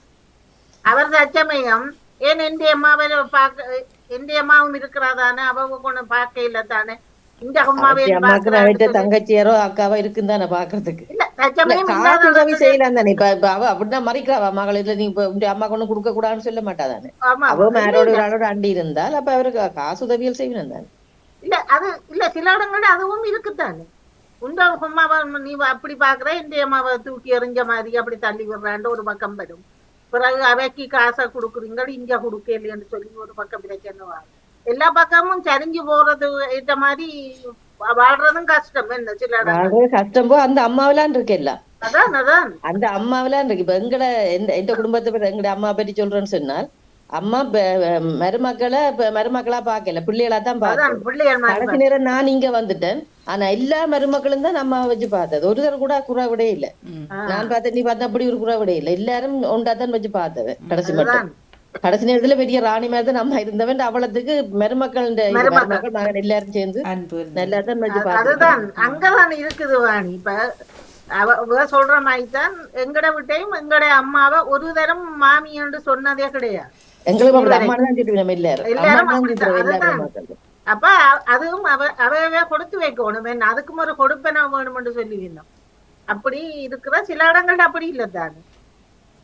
Speaker 7: அவர் சச்சமயம் ஏன் எந்த அம்மாவை பார்க்க எந்த அம்மாவும் இருக்கிறாதானே அவங்க கொண்டு பார்க்க இல்ல தானே. இந்த
Speaker 8: அம்மாவே தங்கச்சியாரோ அக்காவோ இருக்குன்னு தானே பாக்குறதுக்கு உதவி செய்யலாம் தானே. இப்ப அவ அப்படின்னா மறைக்கிறாவா மகள் இல்ல நீ இப்ப அம்மா கொண்டு கொடுக்க கூடாதுன்னு சொல்ல மாட்டாதானே. அவ மேரோட ஒரு ஆளோட அண்டி இருந்தால் அப்ப அவருக்கு காசு உதவிகள் செய்யணும் தானே.
Speaker 7: இல்ல அது இல்ல சில இடங்கள்ல அதுவும் இருக்குதானே. உண்ட அம்மாவை நீ அப்படி பாக்குற இந்த அம்மாவை தூக்கி எறிஞ்ச மாதிரி அப்படி தள்ளி விடுறான்னு ஒரு பக்கம் வரும். பிறகு அவைக்கு காசை கொடுக்குறீங்க இங்க கொடுக்க இல்லைன்னு சொல்லி ஒரு பக்கம் பிரச்சனை. எல்லா பக்கமும் சரிஞ்சு போறது ஏற்ற மாதிரி வாழ்றதும் கஷ்டம். என்ன சில
Speaker 8: கஷ்டம் அந்த அம்மாவெல்லாம் இருக்கு எல்லாம்.
Speaker 7: அதான் அதான்
Speaker 8: அந்த அம்மாவெல்லாம் இருக்கு. இப்ப எங்கட எந்த குடும்பத்தை பத்தி எங்கட அம்மா பற்றி சொல்றேன்னு சொன்னால் அம்மா மருமக்களா பாக்கல பிள்ளைகளா தான் பார்த்தேன். கடைசி நேரம் நான் இங்க வந்துட்டேன். ஆனா எல்லா மருமக்களும் தான் அம்மா வச்சு பார்த்தது. ஒருத்தர் கூட குறாவிடே இல்ல. நான் பார்த்தேன் நீ பார்த்தா அப்படி ஒரு குறாவிடே இல்ல. எல்லாரும் ஒன்றாதான் வச்சு பார்த்தது. கடைசி மட்டும் கடைசி நேரத்துல பெரிய ராணி மாதிரி தான் நம்ம இருந்தவன். அவளத்துக்கு மருமக்கள் மகன் எல்லாரும் சேர்ந்து நல்லா தான் வச்சு பார்த்தது.
Speaker 7: அதுதான் அங்கதான் இருக்குது வாணி. இப்ப அவ சொல்ற மாதிரிதான் எங்கட விட்டையும் எங்கட அம்மாவை ஒரு தரம் மாமி என்று சொன்னதே கிடையாது. அப்ப அதுவும் அவையவே கொடுத்து வைக்கணும். அதுக்கும் ஒரு கொடுப்பன வேணும்னு சொல்லி வேணும். அப்படி இருக்கிற சில இடங்கள்ல அப்படி இல்ல தானே.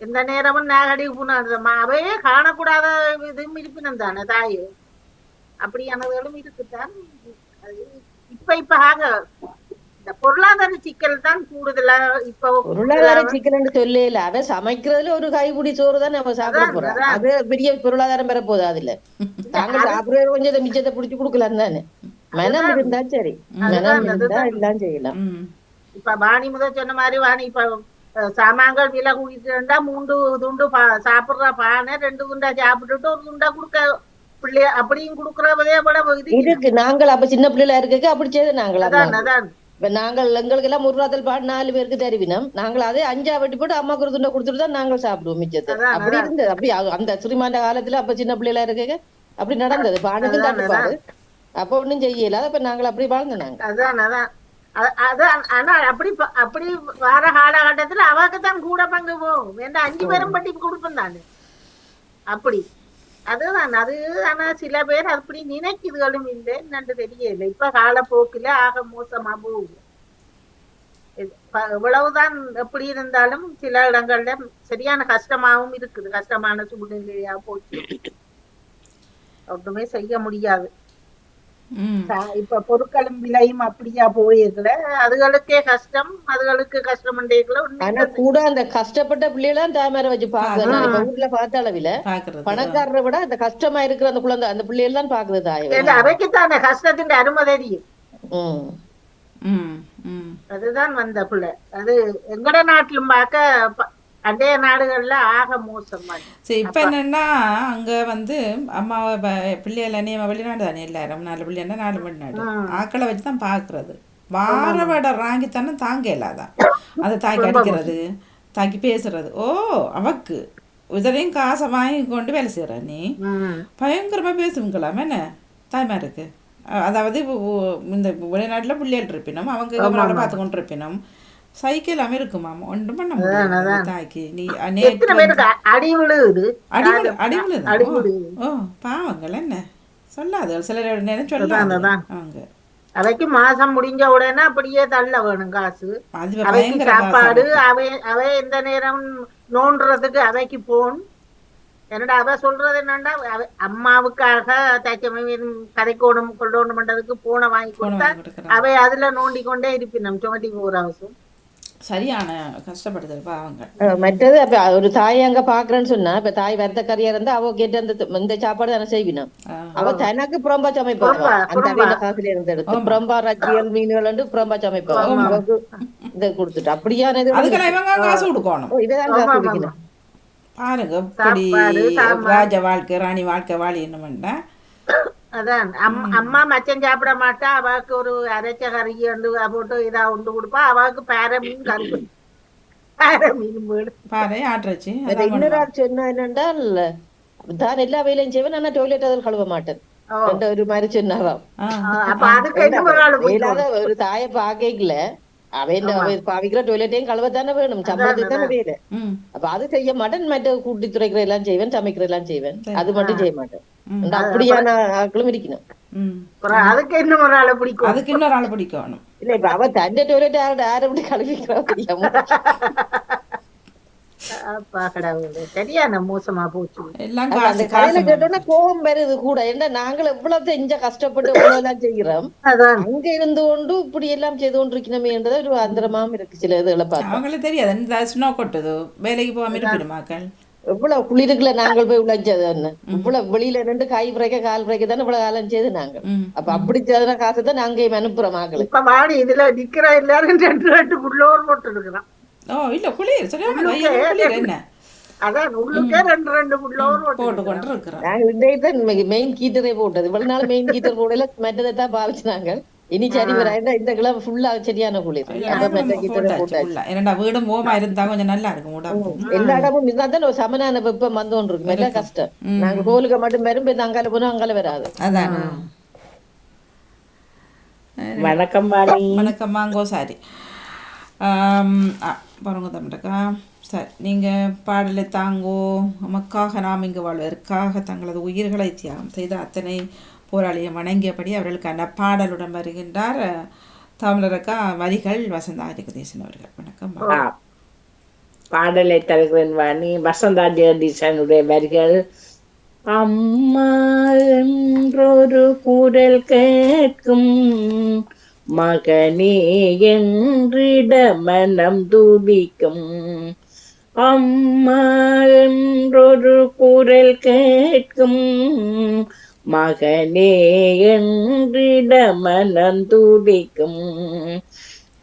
Speaker 7: எந்த நேரமும் நாகடி புனாதமா அவையே காணக்கூடாத இதுவும் இருப்பினம் தானே தாயே, அப்படியானதுகளும் இருக்குத்தான். அது இப்ப ஆக இந்த பொருளாதார சிக்கல் தான் கூடுதலா இப்ப
Speaker 8: பொருளாதார சிக்கல் சொல்லல, அவ சமைக்கிறதுல ஒரு கைப்பிடி சோறு தான் நம்ம சாப்பிட போறோம். அது பெரிய பொருளாதாரம் பெற போகுது. அதுல நாங்க சாப்பிடுற கொஞ்சம் மிச்சத்தை பிடிச்சு கொடுக்கலாம் தானே. மனம் இருந்தா சரி, மனம் இருந்தா எல்லாம் செய்யலாம்.
Speaker 7: இப்ப வாணி முதல் சொன்ன மாதிரி வாணி இப்ப சாமான்கள் விலை கூட்டிட்டு 3 துண்டு சாப்பிடுற பானை 2 துண்டா சாப்பிட்டுட்டு ஒரு துண்டா கொடுக்க பிள்ளைய அப்படியும் கொடுக்கறதே விட
Speaker 8: இருக்கு. நாங்கள் அப்ப சின்ன பிள்ளைல இருக்க அப்படி செய்து நாங்கள்
Speaker 7: அதான்
Speaker 8: இப்ப நாங்கள் எங்களுக்கு எல்லாம் 1 ரூபாய் பாடு 4 பேருக்கு தருவினோம். நாங்கள் அதே 5 வெட்டி போட்டு அம்மாக்கு ஒரு துண்டை கொடுத்துட்டு தான் நாங்கள் சாப்பிடுவோம் மிச்சத்தை. அப்படி இருந்தது. அப்படி அந்த சிறுமாண்ட காலத்துல அப்ப சின்ன பிள்ளைல இருக்க அப்படி நடந்தது. பானுக்கும் தட்டுப்பாடு அப்ப ஒண்ணும் செய்யல. அப்ப நாங்கள் அப்படி வாழ்ந்தோம். நாங்க
Speaker 7: அதான் ஆனா அப்படி வர காலகட்டத்துல அவாக்குத்தான் கூட பங்கு போகும். ஏன்னா 5 பேரும் பட்டி கொடுப்போம் தானே அப்படி. அதுதான் அது. ஆனா சில பேர் அப்படி நினைக்குதுகளும் இல்லை நன்று தெரியல. இப்ப காலப்போக்கில ஆக மோசமா போகுது. இவ்வளவுதான் எப்படி இருந்தாலும் சில இடங்கள்ல சரியான கஷ்டமாவும் இருக்குது. கஷ்டமான சூழ்நிலையா போச்சு, ஒன்றுமே செய்ய முடியாது. இப்ப பொருட்களும் விலையும் அப்படியா போயிருக்கல, அதுகளுக்கே கஷ்டம். அதுகளுக்கு கஷ்டம்
Speaker 8: கூட அந்த கஷ்டப்பட்ட பிள்ளைகளாம் தாமரை வச்சு பாக்குறேன். இப்ப வீட்டுல பார்த்த அளவில பணக்காரரை விட அந்த கஷ்டமா இருக்கிற அந்த குழந்தை அந்த பிள்ளைகள் தான் பாக்குது தாய்.
Speaker 7: அவைக்குத்தான் கஷ்டத்தின் அருமை தெரியும். அதுதான் வந்த பிள்ளை. அது எங்கட நாட்டிலும் பார்க்க அதே நாடுகள்ல ஆக மோசமா.
Speaker 1: சரி, இப்ப என்னன்னா அங்க வந்து அம்மாவை பிள்ளைகள் அணியமா வெளிநாடு தானே எல்லாரும் 4 பிள்ளைன்னா 4 வெளிநாடு ஆக்களை வச்சுதான் பாக்குறது. வாரவட ராங்கித்தானே தாங்க இல்லாதான் அதை தாக்கி அடிக்கிறது, தாக்கி பேசுறது. ஓ அவக்கு இதரையும் காசை வாங்கி கொண்டு வேலை செய்யற நீ பயங்கரமா பேசுங்களாம் என்ன தாய்மாருக்கு. அதாவது இந்த வெளிநாட்டுல பிள்ளைகள் இருப்பினும் அவங்க கவர்மெண்ட் பார்த்து கொண்டு இருப்பினும் சைக்கிள் இருக்குமாம் ஒன்றும் பண்ண முடியாது. தாய்க்கு நீ ஓ பாவங்கள் என்ன சொல்லாது சிலர் நேரம் சொல்லாது. அவங்க
Speaker 7: அவைக்கு மாசம் முடிஞ்ச உடனே அப்படியே தள்ள வேணும் காசு. அவைக்கு சாப்பாடு அவை எந்த நேரம் நோண்டுறதுக்கு அவைக்கு போன். என்னடா அவ சொல்றது என்னண்டா அம்மாவுக்காக தைச்சமையின் கதைக்கோணும் கொள்ளோணும் பண்றதுக்கு போனை வாங்கி கொடுத்தா அவை அதுல நோண்டி கொண்டே இருப்பினும் 24 hours.
Speaker 1: சரியான கஷ்டப்படுது பாவங்க.
Speaker 8: மற்றது அப்ப ஒரு தாய் அங்க பாக்குறேன்னு சொன்னா இப்ப தாய் வருத்தக்கறியா இருந்தா அவ கேட்டு அந்த சாப்பாடு தானே செய்வினா. அவ தனக்கு புறம்பா சமைப்பாங்க. அந்த வீட காசுல இருந்து எடுத்து புறம்பா ரச்சியல் மீன்கள் புறம்பா சமைப்பாங்க. இதை கொடுத்துட்டு அப்படியானது
Speaker 1: காசு கொடுக்கணும்.
Speaker 8: இதான் காசு கொடுக்கணும்.
Speaker 1: பாருங்க இப்படி ராஜ வாழ்க்கை ராணி வாழ்க்கை வாழி என்ன.
Speaker 7: அதான் அம்மா மச்சம் சாப்பிட மாட்டா. அவக்கு ஒரு அரைச்ச கறி போட்டு இதா உண்டு கொடுப்பா. அவக்கு பாறை மீன் கருப்பு பாறை மீன்
Speaker 1: பாறை ஆட்டுச்சு.
Speaker 8: இன்னொரு ஆள் சொன்னா என்னென்றால் தான் எல்லா வேலையும் செய்வேன், ஆனா டொய்லெட் அதில் கழுவ மாட்டேன் ஒரு மாதிரி சொன்னாவாம். ஒரு தாயை பாக்கல அவன் பாவிக்கிற டொய்லெட்டையும் கழுவத்தானே வேணும், சம்பளத்துக்கு தானே வேலை. அப்ப அது செய்ய மாட்டேன். மற்ற கூட்டி துறைக்கிற எல்லாம் செய்வேன், சமைக்கிற எல்லாம் செய்வேன், அது மட்டும் செய்ய மாட்டேன். அப்படியான ஆட்களும் இருக்கணும்.
Speaker 7: அதுக்கு இன்னொரு ஆளை பிடிக்கும்.
Speaker 1: அதுக்கு இன்னொரு ஆளை பிடிக்கணும்.
Speaker 8: இல்ல இப்ப அவ தண்டை டொய்லெட் யாரை எப்படி கழுவிக்கிறா
Speaker 7: சரியான மோசமா போச்சு.
Speaker 8: அந்த கதையில கேட்டோம்னா கோபம் வருது கூட. என்ன நாங்கள் எவ்வளவு இங்க கஷ்டப்பட்டு எவ்வளவு எல்லாம் செய்கிறோம், அங்க இருந்து கொண்டு இப்படி எல்லாம் செய்து கொண்டு இருக்கணுமேன்றது ஒரு அந்தரமாவும் இருக்கு. சில இதுகளை பார்த்து
Speaker 1: அவங்களுக்கு தெரியாது ஸ்னோ கொட்டுது வேலைக்கு போகாம இருப்பிடுமாக்கள்.
Speaker 8: எவ்வளவு குளிருக்குல நாங்கள் போய் உழைச்சது என்ன, இவ்வளவு வெளியில நின்று கை பிறக்க கால் பிறக்க தானே இவ்வளவு காலம் செய்து நாங்க. அப்ப அப்படி செய்த காசை தான் நாங்க அனுப்புறோம் ஆக்களை.
Speaker 7: இப்ப மாடி இதுல நிக்கிற எல்லாரும் 2 போட்டு இருக்கிறோம்.
Speaker 1: ஓ இல்ல குளிர் சரியான என்ன
Speaker 7: அதான் உள்ளுக்கே 2
Speaker 1: போட்டு கொண்டு இருக்கிறோம்.
Speaker 8: நாங்க மெயின் கீட்டரே போட்டது இவ்வளவு நாள் மெயின் கீட்டர் போடல, மெட்டதான் பாவிச்சுனாங்க. இனி சரி வராண்டா இந்த கிளம்ப ஃபுல்லா சரியான குளிர்.
Speaker 1: வீடும் ஓமா இருந்தா கொஞ்சம் நல்லா இருக்கும்.
Speaker 8: எல்லா இடமும் இருந்தாதான் ஒரு சமனான வெப்பம் வந்து கொண்டு இருக்கும். எல்லாம் கஷ்டம். நாங்க கோலுக்கு மட்டும் வரும், அங்கால போனா அங்கால வராது.
Speaker 1: அதான்.
Speaker 6: வணக்கம்
Speaker 1: வணக்கம் மாங்கோ. சாரி பாருங்க தம்பிக்கா. சரி, நீங்கள் பாடலை தாங்கோ நமக்காக நாம் இங்கு வாழ்வதற்காக தங்களது உயிர்களை தியாகம் செய்த அத்தனை போராளியை வணங்கியபடி அவர்களுக்கான பாடலுடன் வருகின்றார் தமிழருக்கா வரிகள் வசந்தா ஜெகதீசன் அவர்கள். வணக்கம்.
Speaker 6: பாடலை தருகிறேன் வாணி. வசந்தா ஜெகதீசனுடைய வரிகள். அம்மா என்றொரு குரல் கேட்கும், மகனே என்றிட மனம் துடிக்கும். அம்மா என்றொரு குரல் கேட்கும், மகனே என்றிட மனம் துடிக்கும்.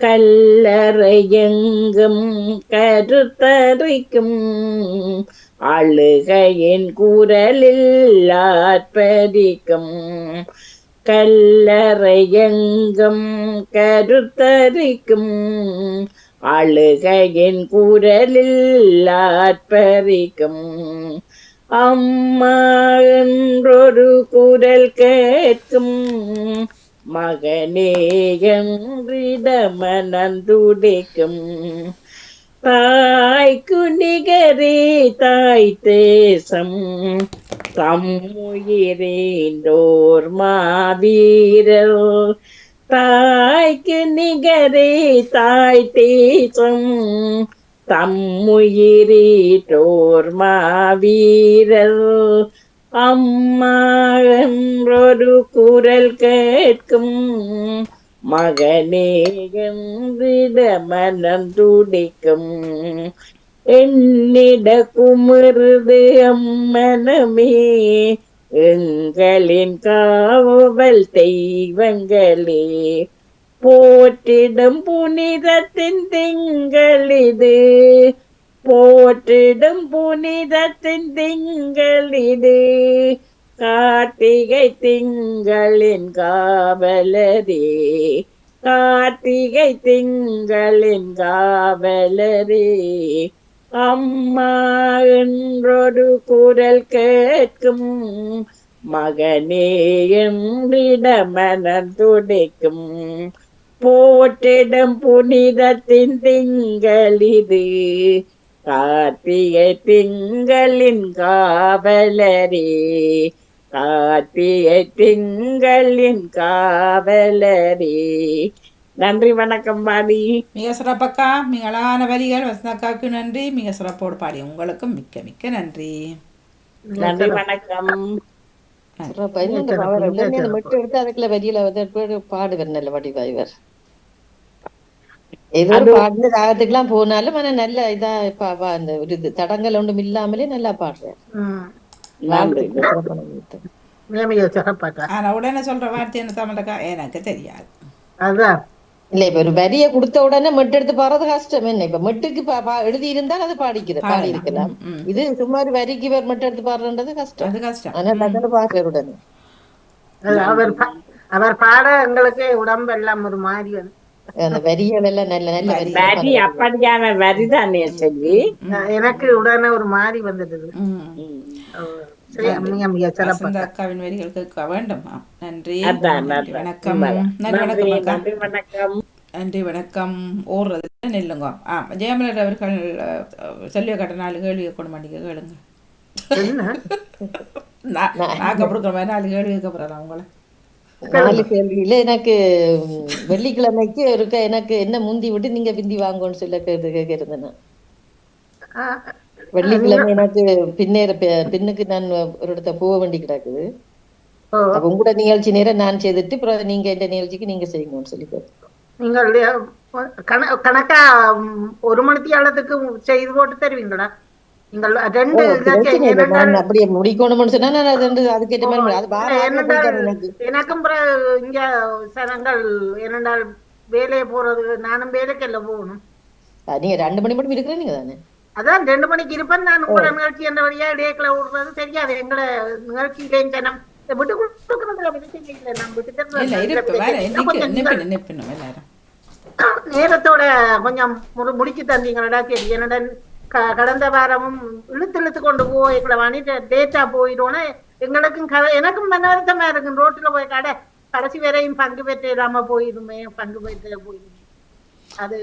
Speaker 6: கல்லறையெங்கும் கருத்தரிக்கும், அழுகையின் குரலில் ஆர்ப்பரிக்கும். கல்லறையெங்கும் கருத்தரிக்கும், அழுகையின் குரலில் ஆர்ப்பரிக்கும். அம்மா என்றொரு குரல் கேட்கும், மகனே என்றிட மனந்துடிக்கும். தாய்க்கு நிகரே தாய் தேசம், தம்முயிரேண்டோர் மாவீரர். தாய்க்கு நிகரே தாய் தேசம், தம்முயிரேண்டோர் மாவீரர். அம்மா என்றொரு குரல் கேட்கும், மகனே என்றிட மனம் துடிக்கும். என்னிட குமுறுது அம்மனமே, எங்களின் காவல் தெய்வங்களே. போற்றிடும் புனிதத்தின் திங்களிது, போற்றிடும் புனிதத்தின் திங்களிது. கார்த்திகை திங்களின் காவலரே, கார்த்திகை திங்களின் காவலரே. அம்மா என்றொரு குரல் கேட்கும், மகனே என்றிட மனம் துடிக்கும். போற்றிடும் புனிதத்தின் திங்களிது, கார்த்திகை திங்களின் காவலரே, கார்த்திகை திங்களின் காவலரே. நன்றி, வணக்கம் பாடி.
Speaker 1: மிக சிறப்பக்கா, மிக அழகான வரிகள். வசந்தாக்காவுக்கு நன்றி. மிக சிறப்போடு பாடி உங்களுக்கும் மிக்க மிக்க நன்றி.
Speaker 6: நன்றி, வணக்கம்.
Speaker 8: மட்டும் எடுத்து அதுக்குள்ள வரியில பாடுவர் நல்ல வடிவாய்வர். ஏதோ பாடுற ராகத்துக்குலாம் போனாலும் ஆனா நல்ல இதா அந்த ஒரு தடங்கள் ஒன்றும் இல்லாமலே நல்லா பாடுறார்.
Speaker 1: ஆனா உடனே சொல்ற வார்த்தை என்ன தமிழக்கா எனக்கு தெரியாது.
Speaker 8: இல்ல இப்ப ஒரு வரிய கொடுத்த உடனே மெட்டு எடுத்து பாடுறது கஷ்டம். என்ன இப்ப மெட்டுக்கு எழுதி இருந்தால் அது பாடி இருக்கலாம். இது சும்மா ஒரு வரிக்கு மெட்டு எடுத்து பாடுறது கஷ்டம். ஆனா டக்குனு பாடுற உடனே
Speaker 7: அவர் பாட எங்களுக்கு உடம்பு எல்லாம் ஒரு மாதிரி
Speaker 8: அந்த வரிகள் எல்லாம் நல்ல நல்ல
Speaker 6: வரி, அப்படியான வரி தானே சொல்லி
Speaker 7: எனக்கு உடனே ஒரு மாதிரி வந்துடுது.
Speaker 1: அக்காவின் வரிகள் கேட்க வேண்டும். நன்றி,
Speaker 6: வணக்கம். நன்றி, வணக்கம்.
Speaker 1: நன்றி, வணக்கம். ஓடுறது நெல்லுங்க. ஜெயமலர் அவர்கள் செல்விய கட்ட 4 கேள்வி கொண்டு மாட்டீங்க, கேளுங்க. நாக்கு கொடுக்குற மாதிரி 4 கேள்வி கேட்கப்படுறேன் உங்களை.
Speaker 8: 4 கேள்வியில எனக்கு வெள்ளிக்கிழமைக்கு ஒருக்க எனக்கு என்ன முந்தி விட்டு நீங்க பிந்தி வாங்கன்னு சொல்ல கேட்கிறேன். வெள்ளிக்கிழமை எனக்கு பின்னுக்கு நான் ஒரு இடத்த போக வேண்டி கிடக்குது. அப்ப உங்களோட நிகழ்ச்சி நேரம் நான் செய்துட்டு அப்புறம் நீங்க இந்த நிகழ்ச்சிக்கு நீங்க செய்யணும்னு சொல்லி
Speaker 7: நீங்கள் கணக்கா 1 மணித்தியாலத்துக்கு செய்து போட்டு தருவீங்களா? நீங்கள் 2
Speaker 8: அப்படியே முடிக்கணும்னு சொன்னா நான் அதுக்கேற்ற மாதிரி
Speaker 7: எனக்கும் இங்க சனங்கள் என்னென்றால் வேலையை போறது, நானும் வேலைக்கு எல்லாம் போகணும்.
Speaker 8: நீங்க 2 மணி மட்டும் இருக்கிற நீங்க தானே?
Speaker 7: அதான் 2 மணிக்கு இருப்பேன் நான். உங்களோட நிகழ்ச்சி என்ற வழியா இடையக்குள்ள விடுறது தெரியாது. எங்களை நிகழ்ச்சியிலேயும் ஜனம் விட்டு நேரத்தோட கொஞ்சம் முடிச்சு தந்தீங்களா சரி. என்னோட கடந்த வாரமும் இழுத்து கொண்டு போய் வாணிட்டு டேட்டா போயிடுவோன்னா எங்களுக்கும் எனக்கும் மனவருத்தமா இருக்கு. ரோட்டுல போய் கடைசி வரையும் பங்கு பெற்றாம போயிடுமே, பங்கு பெற்ற போயிடுமே. அது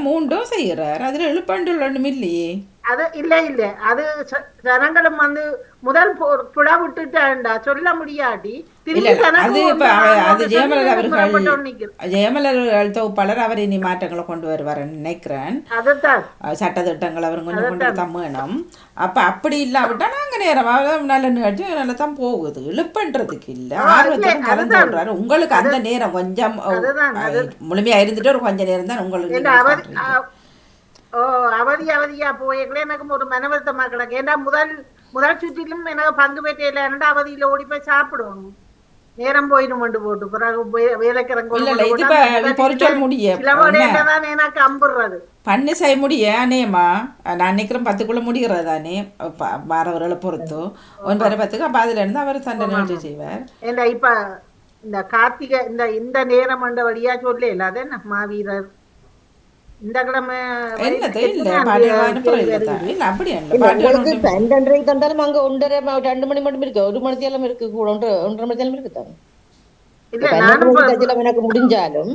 Speaker 1: மூண்டும் செய்யறார். அதுல எழுப்பண்டு ஒண்ணும் இல்லையே.
Speaker 7: அது இல்ல அது ஜனங்களும் வந்து முதல் புட விட்டுட்டாண்டா சொல்ல முடியாட்டி
Speaker 1: அது இப்ப அது ஜெயமலர் தொகுப்பாளர் அவர் இனி மாற்றங்களை கொண்டு வருவார் நினைக்கிறேன். சட்டத்திட்டங்கள் அவர் கொஞ்சம் கொண்டு தான் வேணும். அப்ப அப்படி இல்லாவிட்டா நாங்க நேரம் நல்ல நிகழ்ச்சி நல்லா தான் போகுது. இழுப்புன்றதுக்கு இல்ல, ஆர்வத்துடன் கலந்து கொள்றாரு. உங்களுக்கு அந்த நேரம் கொஞ்சம் முழுமையா இருந்துட்டு ஒரு கொஞ்ச நேரம் தான் உங்களுக்கு
Speaker 7: அவதியா போய்களே எனக்கு ஒரு மனவருத்தமா கிடக்கு. ஏன்னா முதல் சுற்றிலும் எனக்கு பங்கு பெற்ற அவதியில ஓடி போய் சாப்பிடுவோம், நேரம் போயிடும் போட்டு பிறகு வேலைக்கிறதான் எனக்கு அம்புறது
Speaker 1: பண்ணு செய்ய முடிய அநேமா நான் நினைக்கிறேன் 10க்குள்ள முடிகிறது தானே வரவர்களை பொறுத்து 9:10 அப்ப அதுல இருந்து அவர் சண்டை நிகழ்ச்சி செய்வார்.
Speaker 7: ஏன்னா இப்ப இந்த கார்த்திகை இந்த நேரம் அந்த வழியா சொல்ல இல்லாத மாவீரர் இந்த கிழமை
Speaker 8: தந்தாலும் அங்க 1:30 மணி மட்டும் இருக்கு, 1 மணித்தேலம் இருக்கு, கூட 1.5 மணித்தேலம் இருக்குதான். எனக்கு முடிஞ்சாலும்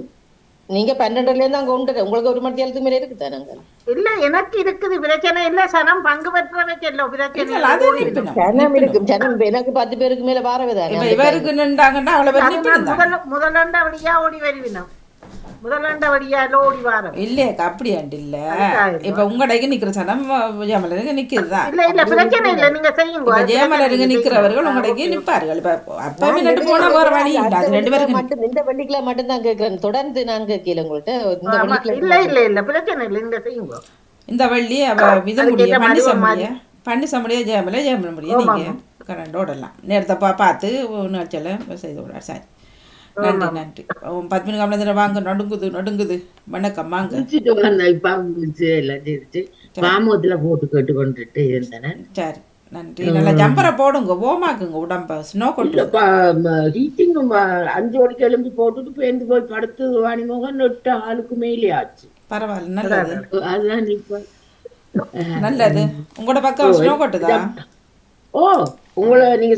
Speaker 8: நீங்க 12:00 இருந்து அங்க 1:30 உங்களுக்கு 1 மணித்தேலத்துக்கு மேல இருக்குதான். நாங்க
Speaker 7: இல்ல எனக்கு இருக்குது பிரச்சனை இல்ல, சனம் பங்கு பெற்றவைக்கு இல்ல பிரச்சனை
Speaker 8: சனம் இருக்கும். சனம் எனக்கு 10 பேருக்கு மேல வாரவேதான்
Speaker 7: முதலண்ட வழியா ஓடி வருவினோம், முதலாண்ட வழியால ஓடி வாரம்
Speaker 1: இல்லையா அப்படியாண்டு இல்ல. இப்ப உங்கடைக்கு நிக்கிற சனம் ஜெயமலருக்கு நிக்கிறதுதான்.
Speaker 7: இல்ல பிரச்சனை இல்ல, நீங்க செய்யுங்க.
Speaker 1: ஜெயமலருக்கு நிக்கிறவர்கள் உங்கடைக்கு நிப்பார்கள். அப்ப மின்னட்டு போனா போற வழி இல்ல. அது 2 பேருக்கு
Speaker 8: மட்டும் இந்த வெள்ளிக்கிழமை மட்டும் தான் கேட்கிறேன், தொடர்ந்து நான் கேட்கல உங்கள்கிட்ட.
Speaker 7: இல்ல பிரச்சனை இல்ல, நீங்க செய்யுங்க.
Speaker 1: இந்த வள்ளி இது முடிய பண்ணி சம்படியா ஜெயமல முடிய நீங்க கரண்டோடலாம் நேரத்தை பார்த்து நிகழ்ச்சியில செய்து விடார். சரி, நன்றி. 10 மணி வாங்க. நடுங்குது. வணக்கம் வாங்க.
Speaker 9: மாமூத்துல போட்டு கேட்டு கொண்டுட்டு இருந்தேன்.
Speaker 1: சரி, நன்றி. நல்லா ஜம்பரை போடுங்க, ஓமாக்குங்க உடம்ப. ஸ்னோ கொட்டு
Speaker 9: ஹீட்டிங் 5 மணிக்கு எழும்பி போட்டுட்டு பேருந்து போய் படுத்து வாணிமோகன் 8 ஆளுக்கு மேலே ஆச்சு.
Speaker 1: பரவாயில்ல, நல்லது.
Speaker 9: அதுதான் இப்ப
Speaker 1: நல்லது. உங்களோட பக்கம் ஸ்னோ கொட்டுதா?
Speaker 9: ஓ, உங்களை நீங்க